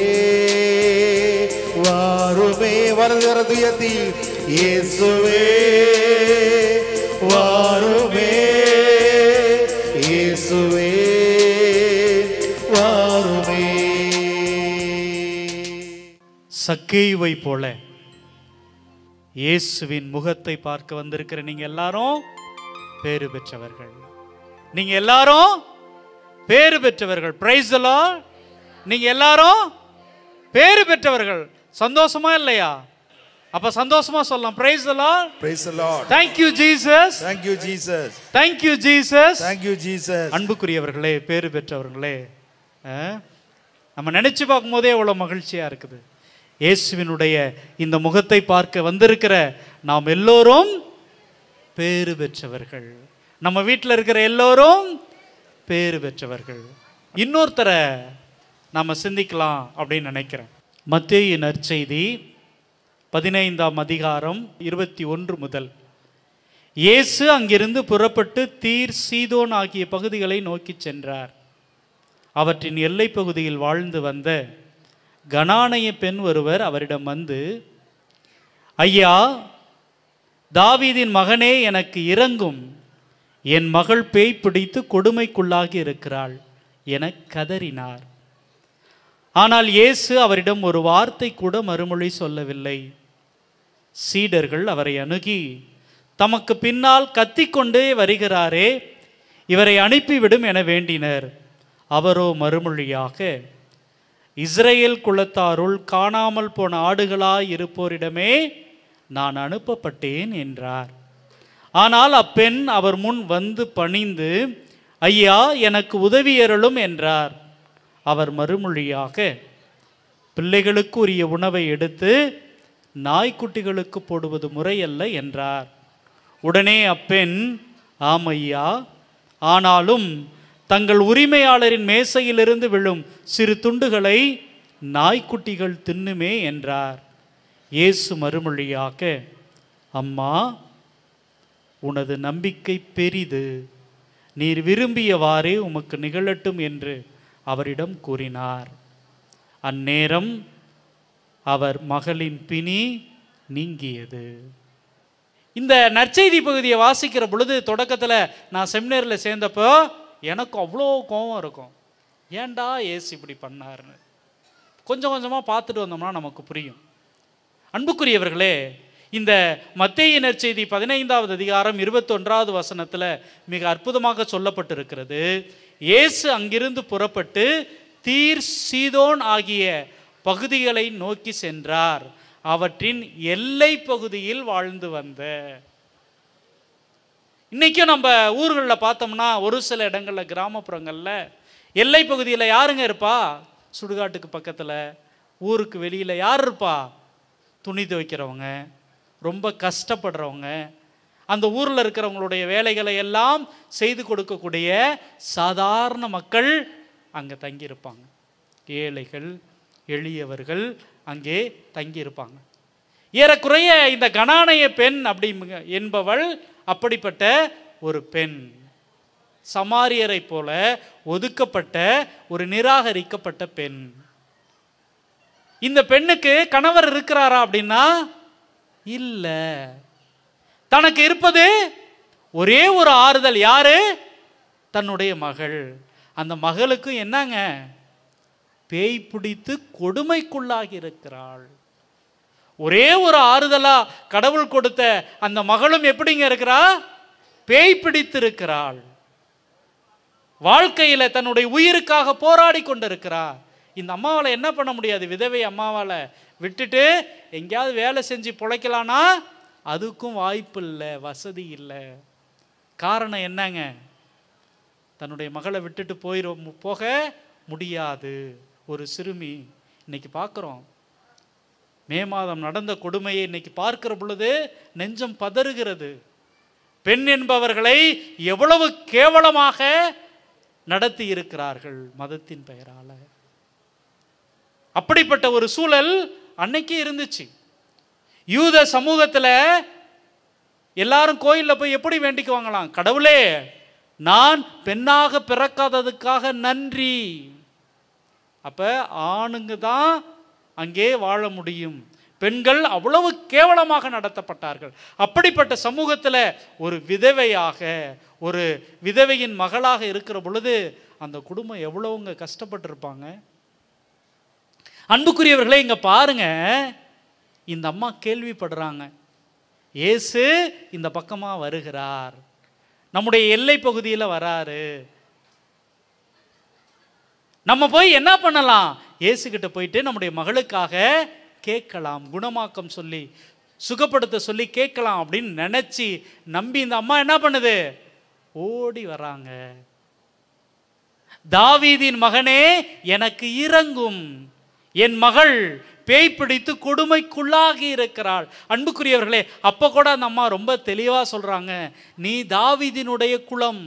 வாருமே. வலது கரத்தை உயர்த்தி இயேசுவே வாருமே, இயேசுவே வாருமே. சக்கேயுவை போல இயேசுவின் முகத்தை பார்க்க வந்திருக்கிற நீங்க எல்லாரும் பேறு பெற்றவர்கள். நீங்க எல்லாரும் பேறு பெற்றவர்கள். Price the Lord. நீங்க எல்லாரும் பேறு பெற்றவர்கள். சந்தோஷமா இல்லையா? அப்ப சந்தோஷமா சொல்லலாம். Praise the Lord. Praise the Lord. Thank you Jesus. Thank you Jesus. Thank you Jesus. Thank you Jesus. அன்புக்குரியவர்களே, பேறு பெற்றவர்களே, நம்ம நினைச்சு பார்க்கும்போதே எவ்வளவு மகிழ்ச்சியா இருக்குது. இயேசுவினுடைய இந்த முகத்தை பார்க்க வந்திருக்கிற நாம் எல்லோரும் பேறு பெற்றவர்கள். நம்ம வீட்டில் இருக்கிற எல்லோரும் பேறு பெற்றவர்கள். இன்னொருத்தரை நாம் சிந்திக்கலாம் அப்படின்னு நினைக்கிறேன். மத்தேயு நற்செய்தி 15ஆம் அதிகாரம் 21 முதல். இயேசு அங்கிருந்து புறப்பட்டு தீர், சீதோன் ஆகிய பகுதிகளை நோக்கி சென்றார். அவற்றின் எல்லை பகுதியில் வாழ்ந்து வந்த கனானைய பெண் ஒருவர் அவரிடம் வந்து, ஐயா, தாவீதின் மகனே, எனக்கு இரங்கும், என் மகள் பேய் பிடித்து கொடுமைக்குள்ளாகி இருக்கிறாள் என கதறினார். ஆனால் இயேசு அவரிடம் ஒரு வார்த்தை கூட மறுமொழி சொல்லவில்லை. சீடர்கள் அவரை அணுகி, தமக்கு பின்னால் கத்திக்கொண்டே வருகிறாரே, இவரை அனுப்பிவிடும் என வேண்டினர். அவரோ மறுமொழியாக, இஸ்ரேல் குலத்தாருள் காணாமல் போன ஆடுகளாய் இருப்போரிடமே நான் அனுப்பப்பட்டேன் என்றார். ஆனால் அப்பெண் அவர் முன் வந்து பணிந்து, ஐயா, எனக்கு உதவியருளும் என்றார். அவர் மறுமொழியாக, பிள்ளைகளுக்கு உரிய உணவை எடுத்து நாய்க்குட்டிகளுக்கு போடுவது முறையல்ல என்றார். உடனே அப்பெண், ஆமையா, ஆனாலும் தங்கள் உரிமையாளரின் மேசையிலிருந்து விழும் சிறு துண்டுகளை நாய்க்குட்டிகள் தின்னுமே என்றார். இயேசு மறுமொழியாக, அம்மா, உனது நம்பிக்கை பெரிது, நீர் விரும்பியவாறே உமக்கு நிகழட்டும் என்று அவரிடம் கூறினார். அந்நேரம் அவர் மகளின் பிணி நீங்கியது. இந்த நற்செய்தி பகுதியை வாசிக்கிற பொழுது, தொடக்கத்தில் நான் செமினரில் சேர்ந்தப்போ எனக்கு அவ்வளோ கோபம் இருக்கும். ஏன்டா ஏசு இப்படி பண்ணாருன்னு. கொஞ்சம் கொஞ்சமாக பார்த்துட்டு வந்தோம்னா நமக்கு புரியும். அன்புக்குரியவர்களே, இந்த மத்தேயு நற்செய்தி 15வது அதிகாரம் 21வது வசனத்தில் மிக அற்புதமாக சொல்லப்பட்டிருக்கிறது. இயேசு அங்கிருந்து புறப்பட்டு தீர், சீதோன் ஆகிய பகுதிகளை நோக்கி சென்றார். அவற்றின் எல்லை பகுதியில் வாழ்ந்து வந்த. இன்றைக்கும் நம்ம ஊர்களில் பார்த்தோம்னா, ஒரு சில இடங்களில், கிராமப்புறங்களில் எல்லை பகுதியில் யாருங்க இருப்பா? சுடுகாட்டுக்கு பக்கத்தில், ஊருக்கு வெளியில் யார் இருப்பா? துணி துவைக்கிறவங்க, ரொம்ப கஷ்டப்படுறவங்க, அந்த ஊரில் இருக்கிறவங்களுடைய வேலைகளை எல்லாம் செய்து கொடுக்கக்கூடிய சாதாரண மக்கள் அங்கே தங்கியிருப்பாங்க. ஏழைகள், எளியவர்கள் அங்கே தங்கியிருப்பாங்க. ஏறக்குறைய இந்த கனானைய பெண் அப்படி என்பவள் அப்படிப்பட்ட ஒரு பெண். சமாரியரை போல ஒதுக்கப்பட்ட ஒரு நிராகரிக்கப்பட்ட பெண். இந்த பெண்ணுக்கு கணவர் இருக்கிறாரா அப்படின்னா இல்ல. தனக்கு இருப்பது ஒரே ஒரு ஆறுதல். யாரு? தன்னுடைய மகள். அந்த மகளுக்கு என்னங்க? பேய் பிடித்து கொடுமைக்குள்ளாகி இருக்கிறாள். ஒரே ஒரு ஆறுதலா கடவுள் கொடுத்த அந்த மகளும் எப்படிங்க இருக்கிறா? பேய் பிடித்து இருக்கிறாள். வாழ்க்கையில தன்னுடைய உயிருக்காக போராடி கொண்டிருக்கிறார். இந்த அம்மாவால என்ன பண்ண முடியாது? விதவை அம்மாவால விட்டுட்டு எங்கேயாவது வேலை செஞ்சு பிழைக்கலான்னா அதுக்கும் வாய்ப்பு இல்லை, வசதி இல்லை. காரணம் என்னங்க? தன்னுடைய மகளை விட்டுட்டு போக முடியாது. ஒரு சிறுமி. இன்னைக்கு பார்க்குறோம், மே மாதம் நடந்த கொடுமையை இன்னைக்கு பார்க்கிற பொழுது நெஞ்சம் பதறுகிறது. பெண் என்பவர்களை எவ்வளவு கேவலமாக நடத்தி இருக்கிறார்கள் மதத்தின் பெயரால. அப்படிப்பட்ட ஒரு சூழல் அன்னைக்கு இருந்துச்சு. யூத சமூகத்தில் எல்லாரும் கோயிலில் போய் எப்படி வேண்டிக்குவாங்களாம்? கடவுளே, நான் பெண்ணாக பிறக்காததுக்காக நன்றி. அப்ப ஆணுங்க தான் அங்கே வாழ முடியும். பெண்கள் அவ்வளவு கேவலமாக நடத்தப்பட்டார்கள். அப்படிப்பட்ட சமூகத்தில் ஒரு விதவையாக, ஒரு விதவையின் மகளாக இருக்கிற பொழுது அந்த குடும்பம் எவ்வளவுங்க கஷ்டப்பட்டிருப்பாங்க. அன்புக்குரியவர்களே, இங்க பாருங்க, இந்த அம்மா கேள்விப்படுறாங்க, இயேசு இந்த பக்கமா வருகிறார், நம்முடைய எல்லை பகுதியில் வராரு, நம்ம போய் என்ன பண்ணலாம்? இயேசு கிட்ட போயிட்டு நம்முடைய மகளுக்காக கேட்கலாம், குணமாக்கம் சொல்லி சுகப்படுத்த சொல்லி கேட்கலாம் அப்படின்னு நினைச்சு நம்பி இந்த அம்மா என்ன பண்ணுது? ஓடி வராங்க. தாவீதின் மகனே, எனக்கு இரங்கும், என் மகள் பேய் பிடித்து கொடுமைக்குள்ளாகி இருக்கிறாள். அன்புக்குரியவர்களே, அப்போ கூட அந்த அம்மா ரொம்ப தெளிவாக சொல்றாங்க, நீ தாவீதினுடைய குலம்,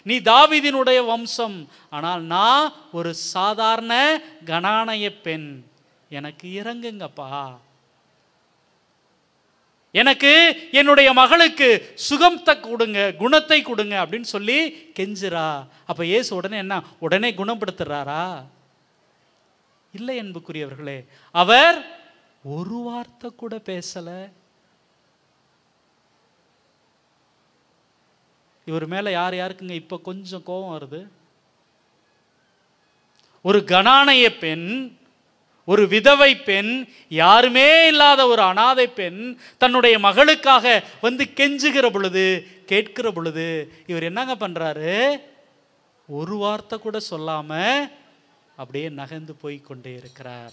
நீ தாவீதினுடைய வம்சம், ஆனால் நான் ஒரு சாதாரண கனானைய பெண், எனக்கு இறங்குங்கப்பா, எனக்கு என்னுடைய மகளுக்கு சுகத்தை கொடுங்க, குணத்தை கொடுங்க அப்படின்னு சொல்லி கெஞ்சுறா. அப்ப இயேசு உடனே என்ன? உடனே குணப்படுத்துறாரா? இல்லை அன்புக்குரியவர்களே, அவர் ஒரு வார்த்தை கூட பேசல. இவர் மேல யாருக்குங்க இப்ப கொஞ்சம் கோபம் வருது? ஒரு கனானைய பெண், ஒரு விதவை பெண், யாருமே இல்லாத ஒரு அனாதை பெண் தன்னுடைய மகளுக்காக வந்து கெஞ்சுகிற பொழுது, கேட்கிற பொழுது இவர் என்னங்க பண்றாரு? ஒரு வார்த்தை கூட சொல்லாம அப்படியே நகர்ந்து போய் கொண்டே இருக்கிறார்.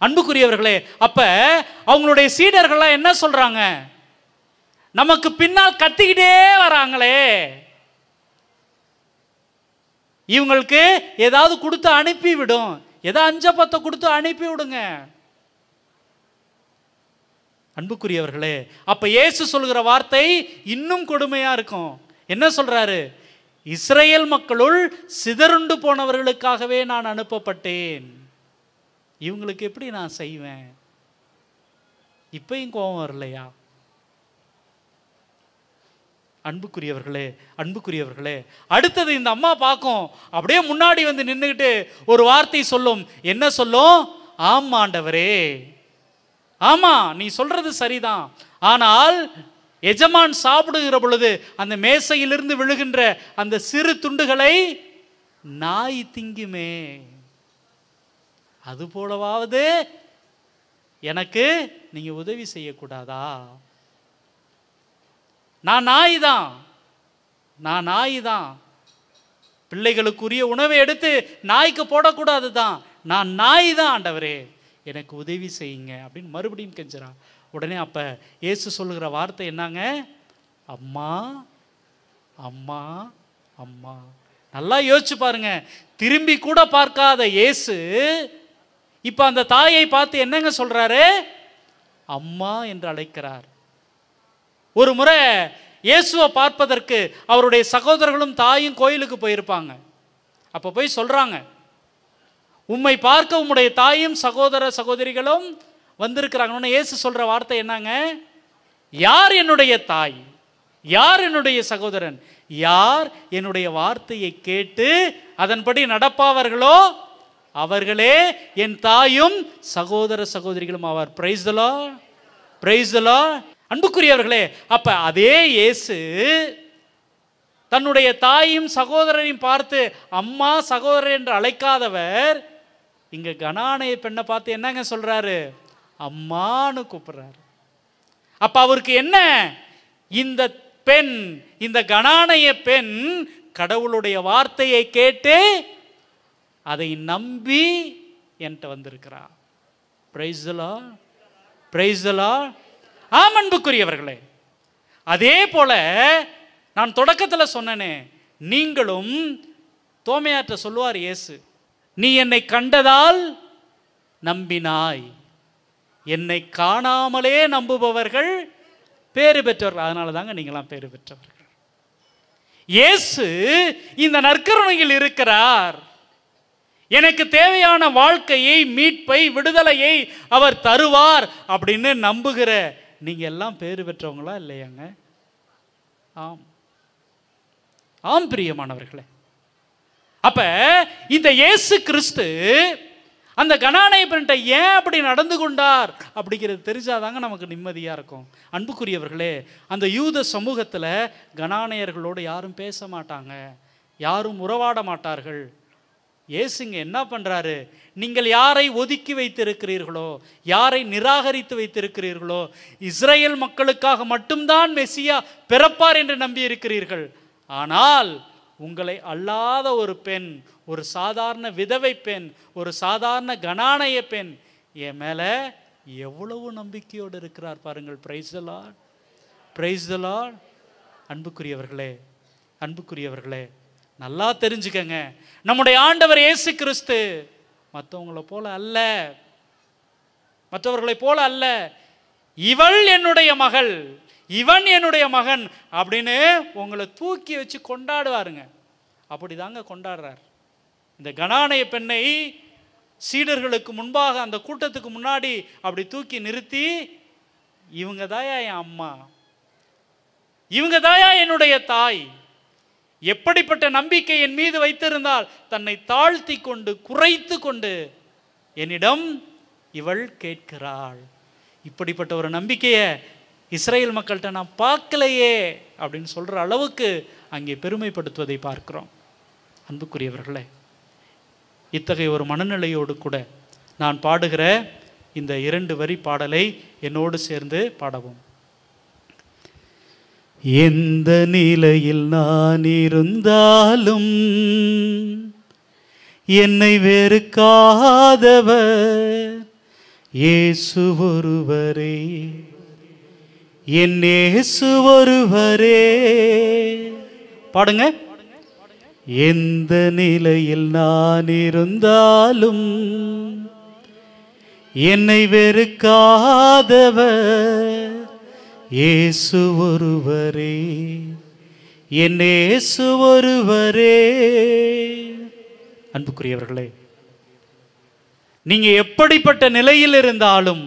அன்புக்குரியவர்களே, அப்ப அவங்களுடைய சீடர்கள்லாம் என்ன சொல்றாங்க? நமக்கு பின்னால் கத்திக்கிட்டே வராங்களே, இவங்களுக்கு ஏதாவது கொடுத்து அனுப்பி விடும், ஏதாவது 5-10 கொடுத்து அனுப்பி விடுங்க. அன்புக்குரியவர்களே, அப்ப இயேசு சொல்கிற வார்த்தை இன்னும் கொடுமையா இருக்கும். என்ன சொல்றாரு? இஸ்ரேல் மக்களுள் சிதறுண்டு போனவர்களுக்காகவே நான் அனுப்பப்பட்டேன். இவங்களுக்கு எப்படி நான் செய்வேன்? இப்பயும் கோபம் வரலையா? அன்புக்குரியவர்களே, அன்புக்குரியவர்களே, அடுத்தது இந்த அம்மா பார்க்கும், அப்படியே முன்னாடி வந்து நின்றுக்கிட்டு ஒரு வார்த்தை சொல்லும். என்ன சொல்லும்? ஆம் ஆண்டவரே, ஆமா நீ சொல்றது சரிதான். ஆனால் எஜமான் சாப்பிடுகிற பொழுது அந்த மேசையிலிருந்து விழுகின்ற அந்த சிறு துண்டுகளை நாய் திங்குமே, அது போலவாவது எனக்கு நீங்க உதவி செய்யக்கூடாதா? நான் நாய் தான், பிள்ளைகளுக்குரிய உணவை எடுத்து நாய்க்கு போடக்கூடாது தான், நான் நாய் தான் ஆண்டவரே, எனக்கு உதவி செய்யுங்க அப்படின்னு மறுபடியும் கெஞ்சுறான். உடனே அப்ப இயேசு சொல்லுகிற வார்த்தை என்னங்க? அம்மா அம்மா அம்மா. நல்லா யோசிச்சு பாருங்க. திரும்பி கூட பார்க்காத இயேசு இப்ப அந்த தாயை பார்த்து என்னங்க சொல்றாரு? அம்மா என்று அழைக்கிறார். ஒரு முறை இயேசுவை பார்ப்பதற்கு அவருடைய சகோதரர்களும் தாயும் கோயிலுக்கு போயிருப்பாங்க. அப்போ போய் சொல்றாங்க, உம்மை பார்க்க உம்முடைய தாயும் சகோதர சகோதரிகளும் வந்திருக்கிறாங்க. இயேசு சொல்ற வார்த்தை என்னங்க? யார் என்னுடைய தாய், யார் என்னுடைய சகோதரன், யார் என்னுடைய வார்த்தையை கேட்டு அதன்படி நடப்பார்களோ அவர்களே என் தாயும் சகோதர சகோதரிகளும் ஆவார். Price the Lord, praise the Lord. அன்புக்குரியவர்களே, அப்ப அதே இயேசு தன்னுடைய தாயும் சகோதரரையும் பார்த்து அம்மா சகோதரர் என்று அழைக்காதவர் இங்க கனானைய பெண்ணை பார்த்து என்னங்க சொல்றாரு? அம்மான்னு கூப்பிடுறாரு. அப்ப அவருக்கு என்ன? இந்த பெண், இந்த கனானைய பெண் கடவுளுடைய வார்த்தையை கேட்டு அதை நம்பி என்கிட்ட வந்திருக்கிறா. Praise the Lord, praise the Lord. ஆம் அன்புக்குரியவர்களே, அதே போல நான் தொடக்கத்தில் சொன்னேனே, நீங்களும் தோமையாற்ற சொல்லுவார் இயேசு, நீ என்னை கண்டதால் நம்பினாய், என்னை காணாமலே நம்புபவர்கள் பேறு பெற்றவர்கள். அதனால தாங்க நீங்களாம் பேறு பெற்றவர்கள். இயேசு இந்த நற்கருணையில் இருக்கிறார். எனக்கு தேவையான வாழ்க்கையை, மீட்பை, விடுதலையை அவர் தருவார் அப்படின்னு நம்புகிற நீங்க எல்லாம் பேறு பெற்றவங்களா இல்லையாங்க? ஆம், ஆம் பிரியமானவர்களே. அப்ப இந்த இயேசு கிறிஸ்து அந்த கனானை பெண்ணிட்ட ஏன் அப்படி நடந்து கொண்டார் அப்படிங்கிறது தெரிஞ்சாதாங்க நமக்கு நிம்மதியா இருக்கும். அன்புக்குரியவர்களே, அந்த யூத சமூகத்துல கனானையர்களோடு யாரும் பேச மாட்டாங்க, யாரும் உறவாட மாட்டார்கள். இயேசுங்க என்ன பண்றாரு? நீங்கள் யாரை ஒதுக்கி வைத்திருக்கிறீர்களோ, யாரை நிராகரித்து வைத்திருக்கிறீர்களோ, இஸ்ரேல் மக்களுக்காக மட்டும்தான் மெசியா பிறப்பார் என்று நம்பி இருக்கிறீர்கள். ஆனால் உங்களை அல்லாத ஒரு பெண், ஒரு சாதாரண விதவை பெண், ஒரு சாதாரண கனானைய பெண் என் மேல எவ்வளவு நம்பிக்கையோடு இருக்கிறார் பாருங்கள். Price the Lord, praise the Lord. அன்புக்குரியவர்களே, அன்புக்குரியவர்களே, நல்லா தெரிஞ்சுக்கங்க, நம்முடைய ஆண்டவர் இயேசு கிறிஸ்து மற்றவங்களை போல அல்ல, மற்றவர்களை போல அல்ல. இவள் என்னுடைய மகள், இவன் என்னுடைய மகன் அப்படின்னு உங்களை தூக்கி வச்சு கொண்டாடுவாருங்க. அப்படிதாங்க கொண்டாடுறார். இந்த கனானைய பெண்ணை சீடர்களுக்கு முன்பாக, அந்த கூட்டத்துக்கு முன்னாடி அப்படி தூக்கி நிறுத்தி, இவங்க தாயா என் அம்மா, இவங்க தாயா என்னுடைய தாய், எப்படிப்பட்ட நம்பிக்கை என் மீது வைத்திருந்தால் தன்னை தாழ்த்தி கொண்டு குறைத்து கொண்டு என்னிடம் இவள் கேட்கிறாள். இப்படிப்பட்ட ஒரு நம்பிக்கையை இஸ்ரேல் மக்கள்கிட்ட நான் பார்க்கலையே அப்படின்னு சொல்ற அளவுக்கு அங்கே பெருமைப்படுத்துவதை பார்க்கிறோம். அன்புக்குரியவர்களே, இத்தகைய ஒரு மனநிலையோடு கூட நான் பாடுகிற இந்த 2 வரி பாடலை என்னோடு சேர்ந்து பாடவும். எந்த நிலையில் நான் இருந்தாலும் என்னை வெறுக்காதவர் இயேசு ஒருவரே, என் இயேசு ஒருவரே. பாடுங்க. எந்த நிலையில் நான் இருந்தாலும் என்னை வெறுக்காதவர் இயேசு ஒருவரே, என் இயேசு ஒருவரே. அன்புக்குரியவர்களே, நீங்க எப்படிப்பட்ட நிலையில் இருந்தாலும்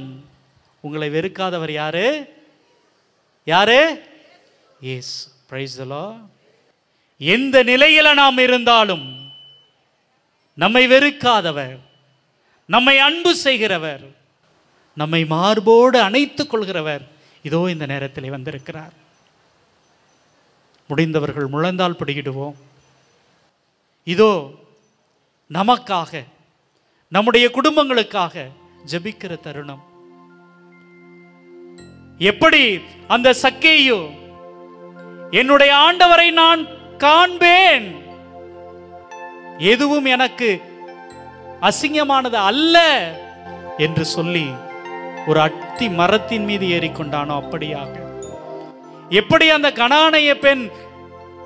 உங்களை வெறுக்காதவர் யாரு? யாரு? இயேசு. Price the Lord. எந்த நிலையில நாம் இருந்தாலும் நம்மை வெறுக்காதவர், நம்மை அன்பு செய்கிறவர், நம்மை மார்போடு அணைத்துக் கொள்கிறவர் இதோ இந்த நேரத்தில் வந்திருக்கிறார். முடிந்தவர்கள் முழந்தால் படியிடுவோம். இதோ நமக்காக, நம்முடைய குடும்பங்களுக்காக ஜெபிக்கிற தருணம். எப்படி அந்த சக்கேயு என்னுடைய ஆண்டவரை நான் காண்பேன், எதுவும் எனக்கு அசிங்கமானது அல்ல என்று சொல்லி ஒரு அத்தி மரத்தின் மீது ஏறிக்கொண்டானோ அப்படியாக, எப்படி அந்த கனானைய பெண்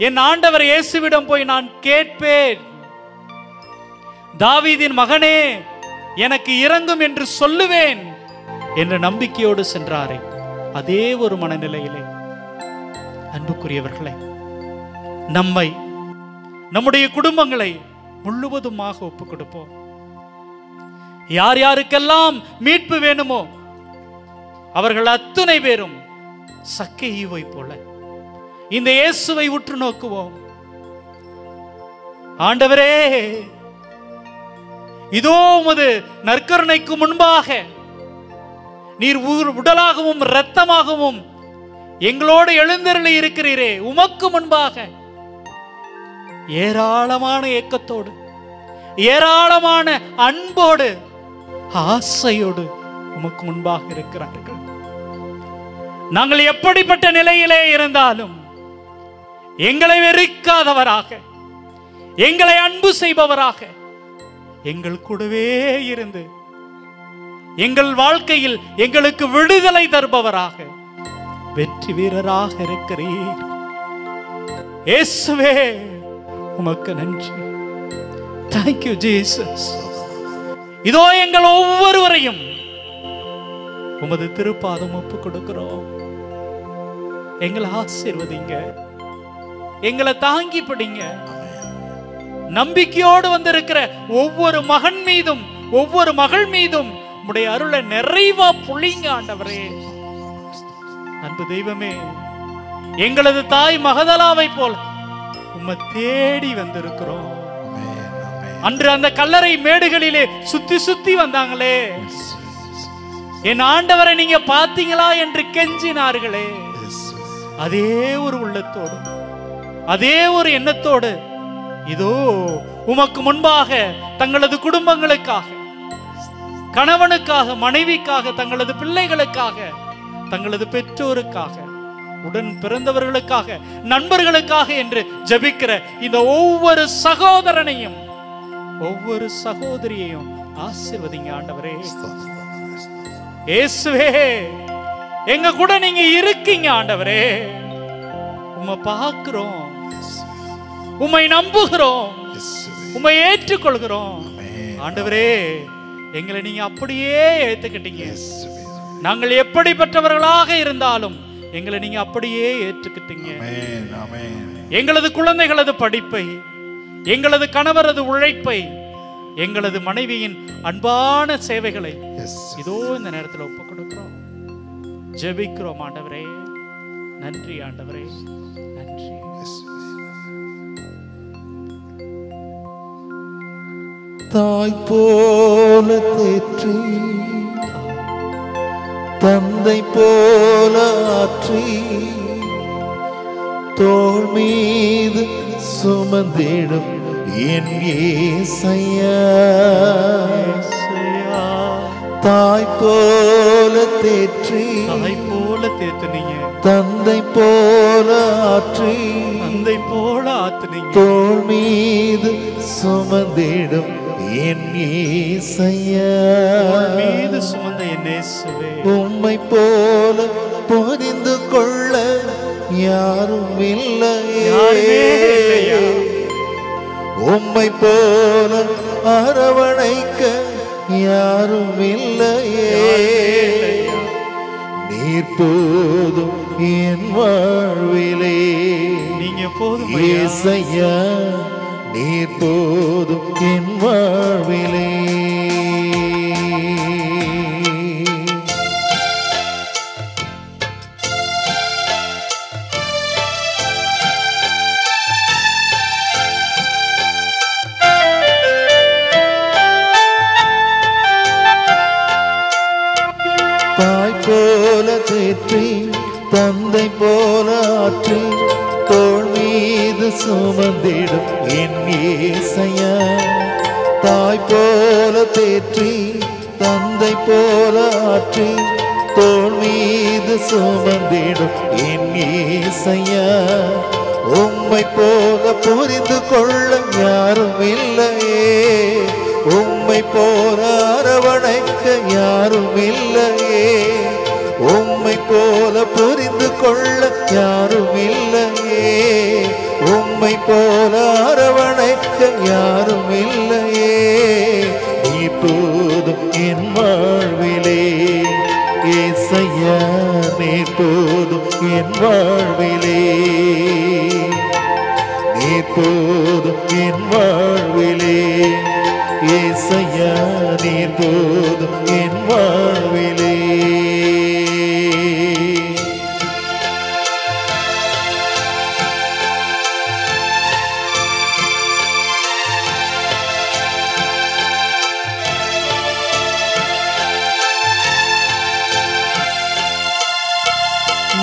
என் ஆண்டவர் இயேசுவிடம் போய் நான் கேட்பேன், தாவீதின் மகனே எனக்கு இரங்கும் என்று சொல்லுவேன் என்ற நம்பிக்கையோடு சென்றாரே, அதே ஒரு மனநிலையிலே அன்புக்குரியவர்களே, நம்மை, நம்முடைய குடும்பங்களை முழுவதுமாக ஒப்புக் கொடுப்போம். யார் யாருக்கெல்லாம் மீட்பு வேணுமோ அவர்கள் அத்துணை பேரும் சக்கேயுவை போல இந்த இயேசுவை உற்று நோக்குவோம். ஆண்டவரே, இதோ உமது நற்கருணைக்கு முன்பாக நீர் உடலாகவும் இரத்தமாகவும் எங்களோடு எழுந்தருளி இருக்கிறீரே, உமக்கு முன்பாக ஏராளமான ஏக்கத்தோடு, ஏராளமான அன்போடு, ஆசையோடு உமக்கு முன்பாக இருக்கிறார்கள். நாங்கள் எப்படிப்பட்ட நிலையிலே இருந்தாலும் எங்களை வெறுக்காதவராக, எங்களை அன்பு செய்பவராக, எங்கள் கூடவே இருந்து எங்கள் வாழ்க்கையில் எங்களுக்கு விடுதலை தருபவராக, வெற்றி வீரராக இருக்கிறீர். இயேசுவே, உமக்கு நன்றி. Thank you Jesus. இதோ எங்கள் ஒவ்வொருவரையும் உமது திருப்பாதம் ஒப்புக் கொடுக்கிறோம். எங்களை ஆசீர்வதிங்க, எங்களை தாங்கி பிடிங்க. நம்பிக்கையோடு வந்திருக்கிற ஒவ்வொரு மகன் மீதும் ஒவ்வொரு மகள் மீதும் உம்முடைய அருளை நிறைவா பொழிங்க ஆண்டவரே. அன்பு தெய்வமே, எங்களது தாய் மகதலாவை போல் உம்மை தேடி வந்திருக்கிறோம். அன்று அந்த கல்லறை மேடுகளிலே சுத்தி சுத்தி வந்தாங்களே, என் ஆண்டவரை நீங்க பாத்தீங்களா என்று கெஞ்சினார்களே, அதே ஒரு உள்ளத்தோடு, அதே ஒரு எண்ணத்தோடு இதோ உமக்கு முன்பாக தங்களது குடும்பங்களுக்காக, கணவனுக்காக, மனைவிக்காக, தங்களது பிள்ளைகளுக்காக, தங்களது பெற்றோருக்காக, உடன் பிறந்தவர்களுக்காக, நண்பர்களுக்காக என்று ஜெபிக்கிற இந்த ஒவ்வொரு சகோதரனையும் ஒவ்வொரு சகோதரியையும் ஆசீர்வதிங்க ஆண்டவரே. இயேசுவே, எங்க கூட நீங்க இருக்கீங்க ஆண்டவரே. உம்மை பார்க்கிறோம், உம்மை நம்புகிறோம், உம்மை ஏற்றுக்கொள்கிறோம் ஆண்டவரே. எங்களை நீங்க அப்படியே ஏத்துக்கிட்டீங்க. நாங்கள் எப்படிப்பட்டவர்களாக இருந்தாலும் எங்களை நீங்க அப்படியே ஏற்றுக்கிட்டீங்க. எங்களது குழந்தைகளது படிப்பை, எங்களது கணவரது உழைப்பை, எங்களது மனைவியின் அன்பான சேவைகளை இதோ இந்த நேரத்தில் ஒப்புக் கொடுக்கிறோம், ஜெபிக்கிறோம் ஆண்டவரே. நன்றி ஆண்டவரே, நன்றி. தாய் போல தேற்றி, தந்தை போல ஆற்றி, தோள் மீது சுமந்திடும் என் இயேசையா, தாய் போல தேற்றி தாய் போல தேத்துனீங்க, தந்தை போல ஆற்றி தந்தை போல ஆத்துனீங்க, தோள் மீது சுமந்திடும் என் இயேசையா, தோள் மீது சுமந்த என் இயேசுவே, உம்மை போல புரிந்து கொள்ள யாரும் யாருமே இல்லையே, இல்லையா, உம்மை போல அரவணைக்க யாரும் இல்லையே, நீர் போதும் என் வாழ்விலே, நீங்க போதும் இயேசையா நீர் போதும் என் வாழ்விலே. தாய் போல தேற்றி தந்தை போல ஆற்றி தோள் மீது சுமந்திடும் என் இயேசையா, தாய் போல தேற்றி தந்தை போல ஆற்றி தோள் மீது சுமந்திடும் என் இயேசையா, உம்மை போல புரிந்து கொள்ள யாரும் இல்லையே, உம்மை போல அரவணைக்க யாரும் இல்லையே, உம்மை போல புரிந்து கொள்ள யாரும் இல்லையே, உம்மை போல அரவணைக்க யாரும் இல்லையே, நீ போதும் என் வாழ்விலே, இயேசையா நீ போதும் என் வாழ்விலே, நீ போதும் என் வாழ்விலே, இயேசையா நீ போதும் என் வாழ்விலே.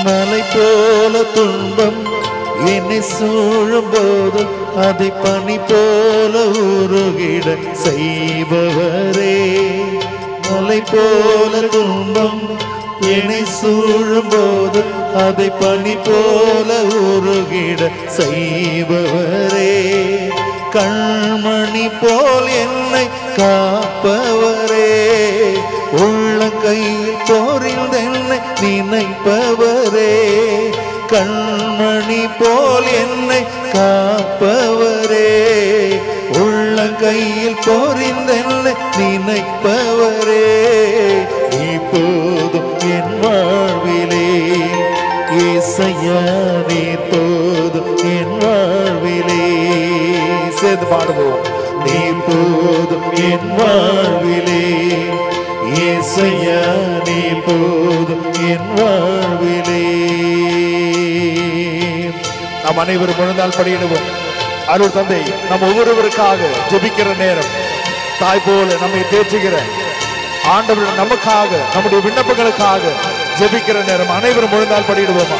மலை போல துன்பம் என்னை சூழும் போது அதை பனி போல உருகிட செய்பவரே, மலை போல துன்பம் என்னை சூழும் போது அதை பனி போல உருகிட செய்பவரே, கண்மணி போல் என்னை காப்பவரே, உள்ளங்கையில் போரிந்தென்னை நினைப்பவரே, கண்மணி போல் என்னை காப்பவரே, உள்ளங்கையில் போரிந்தென்னை நினைப்பவரே, நீ போதும் என் வாழ்விலே, இயேசையா நீ போதும் என் வாழ்விலே. சேர்ந்து பாடுவோம். நீ போதும் என் வாழ்விலே, இயேசையா நீ போதும் என் வாழ்விலே. நாம் அனைவரும் முழுந்தால் படியிடுவோம். அருள் தந்தை நம் ஒவ்வொருவருக்காக ஜெபிக்கிற நேரம், தாய் போல நம்மை தேற்றுகிற ஆண்டவர் நமக்காக நம்முடைய விண்ணப்பங்களுக்காக ஜெபிக்கிற நேரம், அனைவரும் முழுந்தால் படியிடுவோமா?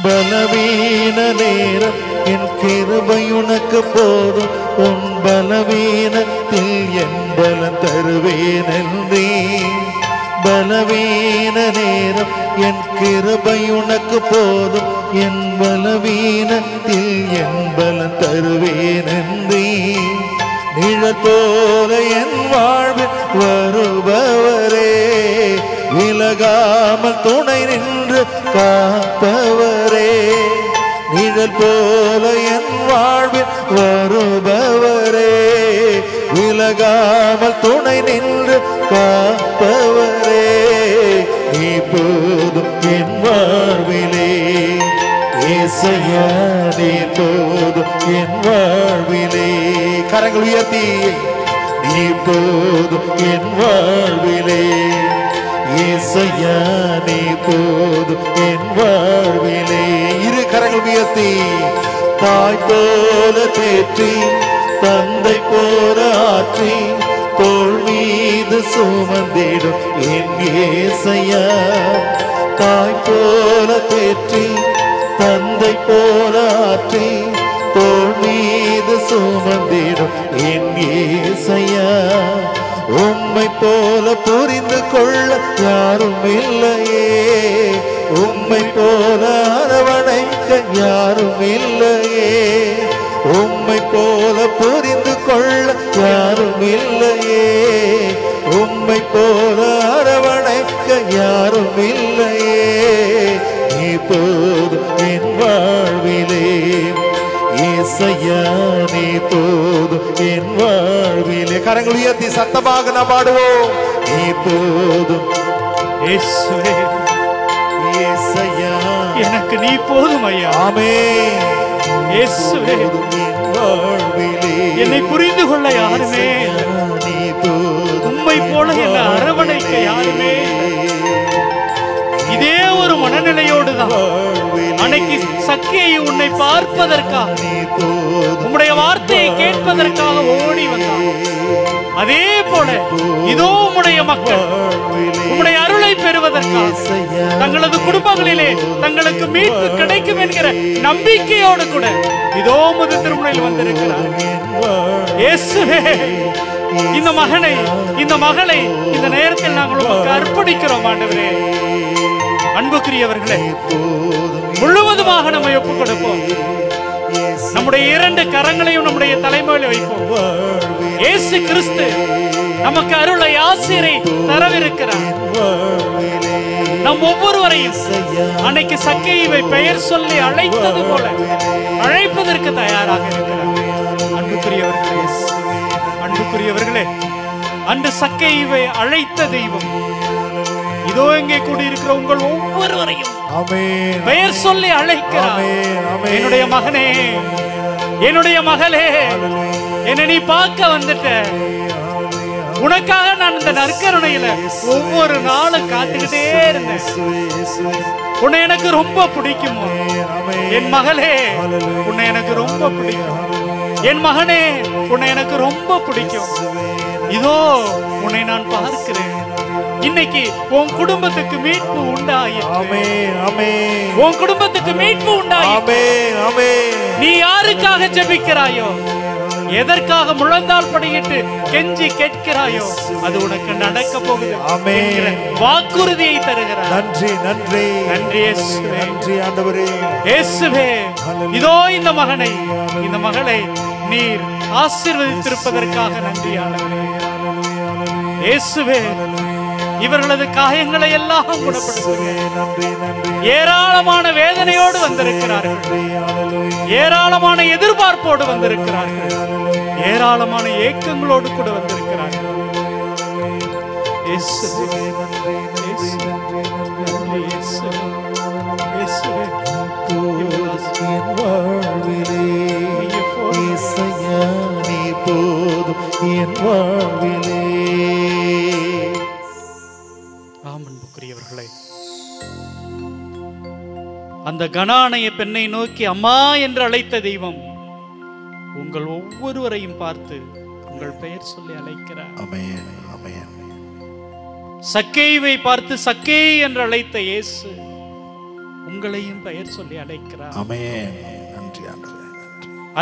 பலவீன நேரம் என் கிருபை உனக்கு போதும், உன் பலவீனத்தில் என் பலம் தருவேன் என்றே. பலவீன நேரம் என் கிருபை உனக்கு போதும், என் பலவீனத்தில் என் பலம் தருவேன் என்றே. நிழல் போல என் வாழ்வில் வருபவரே, விலகாமல் துணை நின்று காப்பவரே, நிழல் போல என் வாழ்வில் வருபவரே, விலகாமல் துணை நின்று காப்பவரே, நீ போதும் என் வாழ்விலே, இயேசையா நீ போதும் என் வாழ்விலே. கரங்கள் உயர்த்தி, நீ போதும் என் வாழ்விலே, இயேசையா நீ போதும் என் வாழ்விலே. இரு கரங்கள் உயர்த்தி, தாய் போல தேற்றி தந்தை போல ஆற்றி தோள் மீது சுமந்திடும் என் இயேசையா, தாய் போல தேற்றி தந்தை போல ஆற்றி தோள் மீது சுமந்திடும் என் ஏசையா, உம்மை போல புரிந்து கொள்ள யாரும் இல்லையே, உம்மை போல அரவணைக்க யாரும் இல்லையே, உம்மை போல புரிந்து கொள்ள யாரும் இல்லையே, உம்மை போல அரவணைக்க யாரும் இல்லையே, நீ போதும் என் வாழ்விலே ஏசையா, நீ போதும் என் வாழ்விலே. கரங்கள் உயர்த்தி சத்தமாக நாம் பாடுவோம். நீ போதும் இயேசுவே, ஏசையா, எனக்கு நீ போதும் ஐயா. ஆமென். இயேசுவே, என் வாழ்விலே என்னை புரிந்து கொள்ள யாருமே, நீ போதும் உம்மை போல என்னை அரவணைக்க யாருமே. இதே ஒரு மனநிலையோடு தான் அன்னைக்கு சக்கேயு உன்னை பார்ப்பதற்காக, உம்முடைய வார்த்தையை கேட்பதற்காக ஓடி வந்தான். அதே போல இதோ உம்முடைய மக்கள் உம்முடைய அருளை பெறுவதற்காக தங்களது குடும்பங்களிலே தங்களுக்கு மீட்பு கிடைக்கும் என்கிற நம்பிக்கையோடு கூட இதோ முது திருமுனையில் வந்திருக்கிறார். இயேசுவே, இந்த மகனை இந்த மகளை இந்த நேரத்தில் நாங்கள் உமக்கு அர்ப்பணிக்கிறோம் ஆண்டவரே. அன்புக்குரியவர்களே, முழுவதுமாக நம்மை ஒப்புக் கொடுப்போம். நம்முடைய இரண்டு கரங்களையும் நம்முடைய தலைமையில வைப்போம். இயேசு கிறிஸ்து நமக்கு அருளை ஆசீரை தரவிருக்கிறார். நம் ஒவ்வொருவரையும் அன்னைக்கு சக்கேயுவை பெயர் சொல்லி அழைத்தது போல அழைப்பதற்கு தயாராக இருக்கிறார். அன்புக்குரியவர்களே, அன்புக்குரியவர்களே, அன்று சக்கேயுவை அழைத்த தெய்வம் இதோ இங்கே கூடியிருக்கிற உங்கள் ஒவ்வொருவரையும் பெயர் சொல்லி அழைக்கிறார். என்னுடைய மகனே, என்னுடைய மகளே, என்னை நீ பார்க்க வந்துட்ட. உனக்காக நான் இந்த நற்கருணையில ஒவ்வொரு நாளும் காத்துக்கிட்டே இருந்தேன். உன்னை எனக்கு ரொம்ப பிடிக்குமோ என் மகளே, உன்னை எனக்கு ரொம்ப பிடிக்கும். என் மகனே, உன்னை எனக்கு ரொம்ப பிடிக்கும். இதோ உன்னை நான் பார்க்கிறேன். இன்னைக்கு உன் குடும்பத்துக்கு மீட்பு உண்டாயிற்று. உன் குடும்பத்துக்கு மீட்பு உண்டாயிற்று. நீ யாருக்காக ஜெபிக்கிறாயோ, எதற்காக முழந்தால் படியிட்டு கெஞ்சி கேட்கிறாயோ, அது உனக்கு நடக்க போகுது. வாக்குறுதியை தருகிறார். நன்றி, நன்றி, நன்றி இயேசுவே, நன்றி ஆண்டவரே. இயேசுவே, இதோ இந்த மகனை இந்த மகளை நீர் ஆசீர்வதித்திருப்பதற்காக நன்றி ஆண்டவரே. இயேசுவே, இவர்களது காயங்களை எல்லாம் குணப்படுத்துங்க. ஏராளமான வேதனையோடு வந்திருக்கிறார்கள், ஏராளமான எதிர்பார்ப்போடு வந்திருக்கிறார்கள், ஏராளமான ஏக்கங்களோடு கூட வந்திருக்கிறார்கள். அன்புக்குரியவர்களே, அந்த கனானைய பெண்ணை நோக்கி அம்மா என்று அழைத்த தெய்வம் உங்கள் ஒவ்வொருவரையும் பார்த்து உங்கள் பெயர் சொல்லி அழைக்கிறார். சக்கேயுவை பார்த்து சக்கே என்று அழைத்த இயேசு உங்களையும் பெயர் சொல்லி அழைக்கிறார்.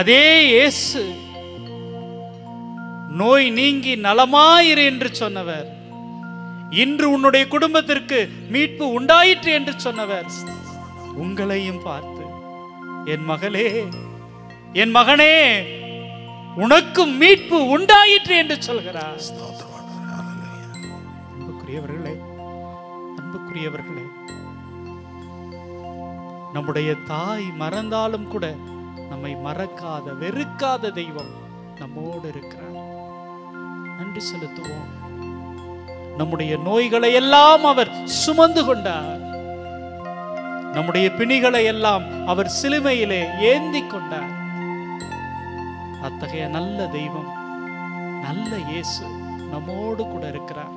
அதே இயேசு நோய் நீங்கி நலமாயிரு என்று சொன்னவர், இன்று உன்னுடைய குடும்பத்திற்கு மீட்பு உண்டாயிற்று என்று சொன்னவர் உங்களையும் பார்த்து என் மகளே, என் மகனே, உனக்கும் மீட்பு உண்டாயிற்று என்று சொல்கிறார். அன்புக்குரியவர்களே, அன்புக்குரியவர்களே, நம்முடைய தாய் மறந்தாலும் கூட நம்மை மறக்காத வெறுக்காத தெய்வம் நம்மோடு இருக்கிறார். நன்றி செலுத்துவோம். நம்முடைய நோய்களை எல்லாம் அவர் சுமந்து கொண்டார். நம்முடைய பிணிகளை எல்லாம் அவர் சிலுவையிலே ஏந்தி கொண்டார். அத்தகைய நல்ல தெய்வம், நல்ல இயேசு நம்மோடு கூட இருக்கிறார்.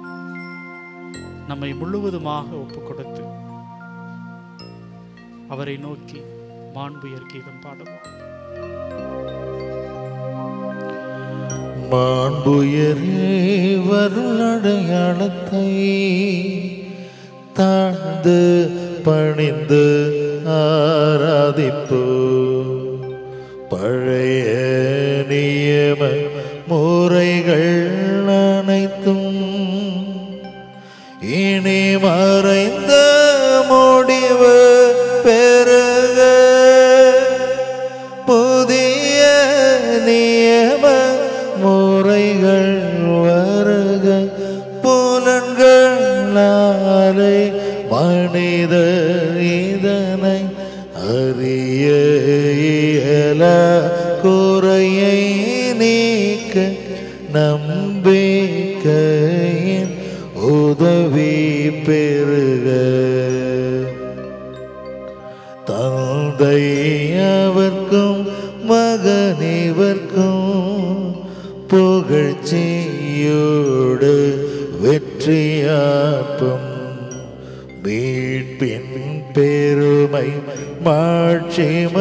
நம்மை முழுவதுமாக ஒப்பு கொடுத்து அவரை நோக்கி மாண்புயர் கீதம் பாடுவோம். மாண்புயரே வருளடையாளத்தை தாழ்ந்து பணிந்து ஆராதிப்போ. பழைய நியம முறைகள் அனைத்தும் இனி மறைந்த முடிவு பெருக. புதிய நியம முறைகள் வருக. புலன்களாலே மனிதர் இதனை அறிய இயல. குறையை நீக்க நம்பிக்கையின் உதவி பெருக. தந்தை அவர்க்கும் மகனிவர்க்கும் புகழ்ச்சியோடு வெற்றியாப்பம். மீட்பின் பெருமை மாட்சிமையோடு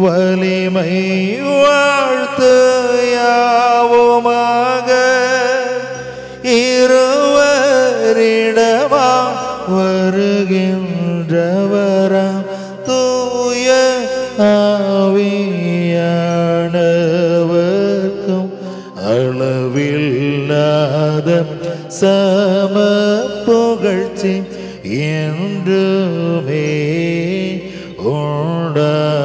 வலிமை வாழ்த்து யாவுமாக. இருவரிடமா வருகின்றவராம் தூய ஆவியானவர்க்கும் அளவில்லாத சம புகழ்ச்சி என்றுமே உண்டாகுக.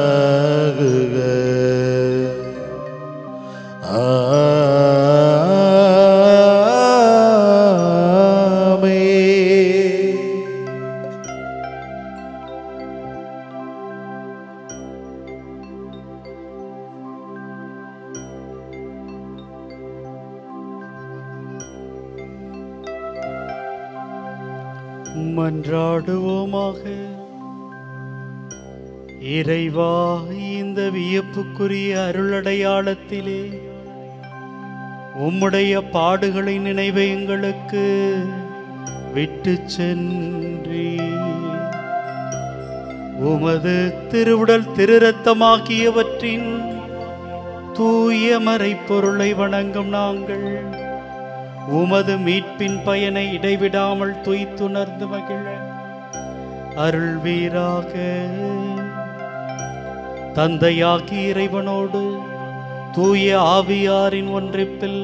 மன்றாடுவோமாக. இறைவா, இந்த வியப்புக்குரிய அருளடையாளத்திலே உம்முடைய பாடுகளை நினைவை எங்களுக்கு விட்டு சென்றி உமது திருவுடல் திருரத்தமாகியவற்றின் தூய மறைப்பொருளை வணங்கும் நாங்கள் உமது மீட்பின் பயனை இடைவிடாமல் துய்த்துணர்ந்து மகிழ அருள்வீராக. தந்தையாகி இறைவனோடு தூய ஆவியாரின் ஒன்றிப்பில்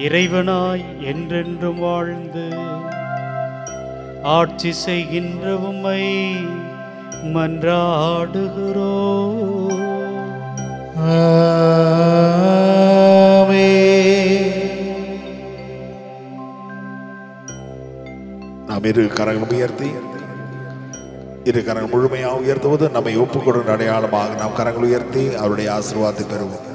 இறைவனாய் என்றென்றும் வாழ்ந்து ஆட்சி செய்கின்ற உம்மை மன்றாடுகிறோம். நாம் இரு கரங்கள் உயர்த்தி, இரு கரங்கள் முழுமையாக உயர்த்துவது நம்மை ஒப்புக்கொடுகிற அடையாளமாக நாம் கரங்கள் உயர்த்தி அவருடைய ஆசீர்வாதத்தை பெறுவோம்.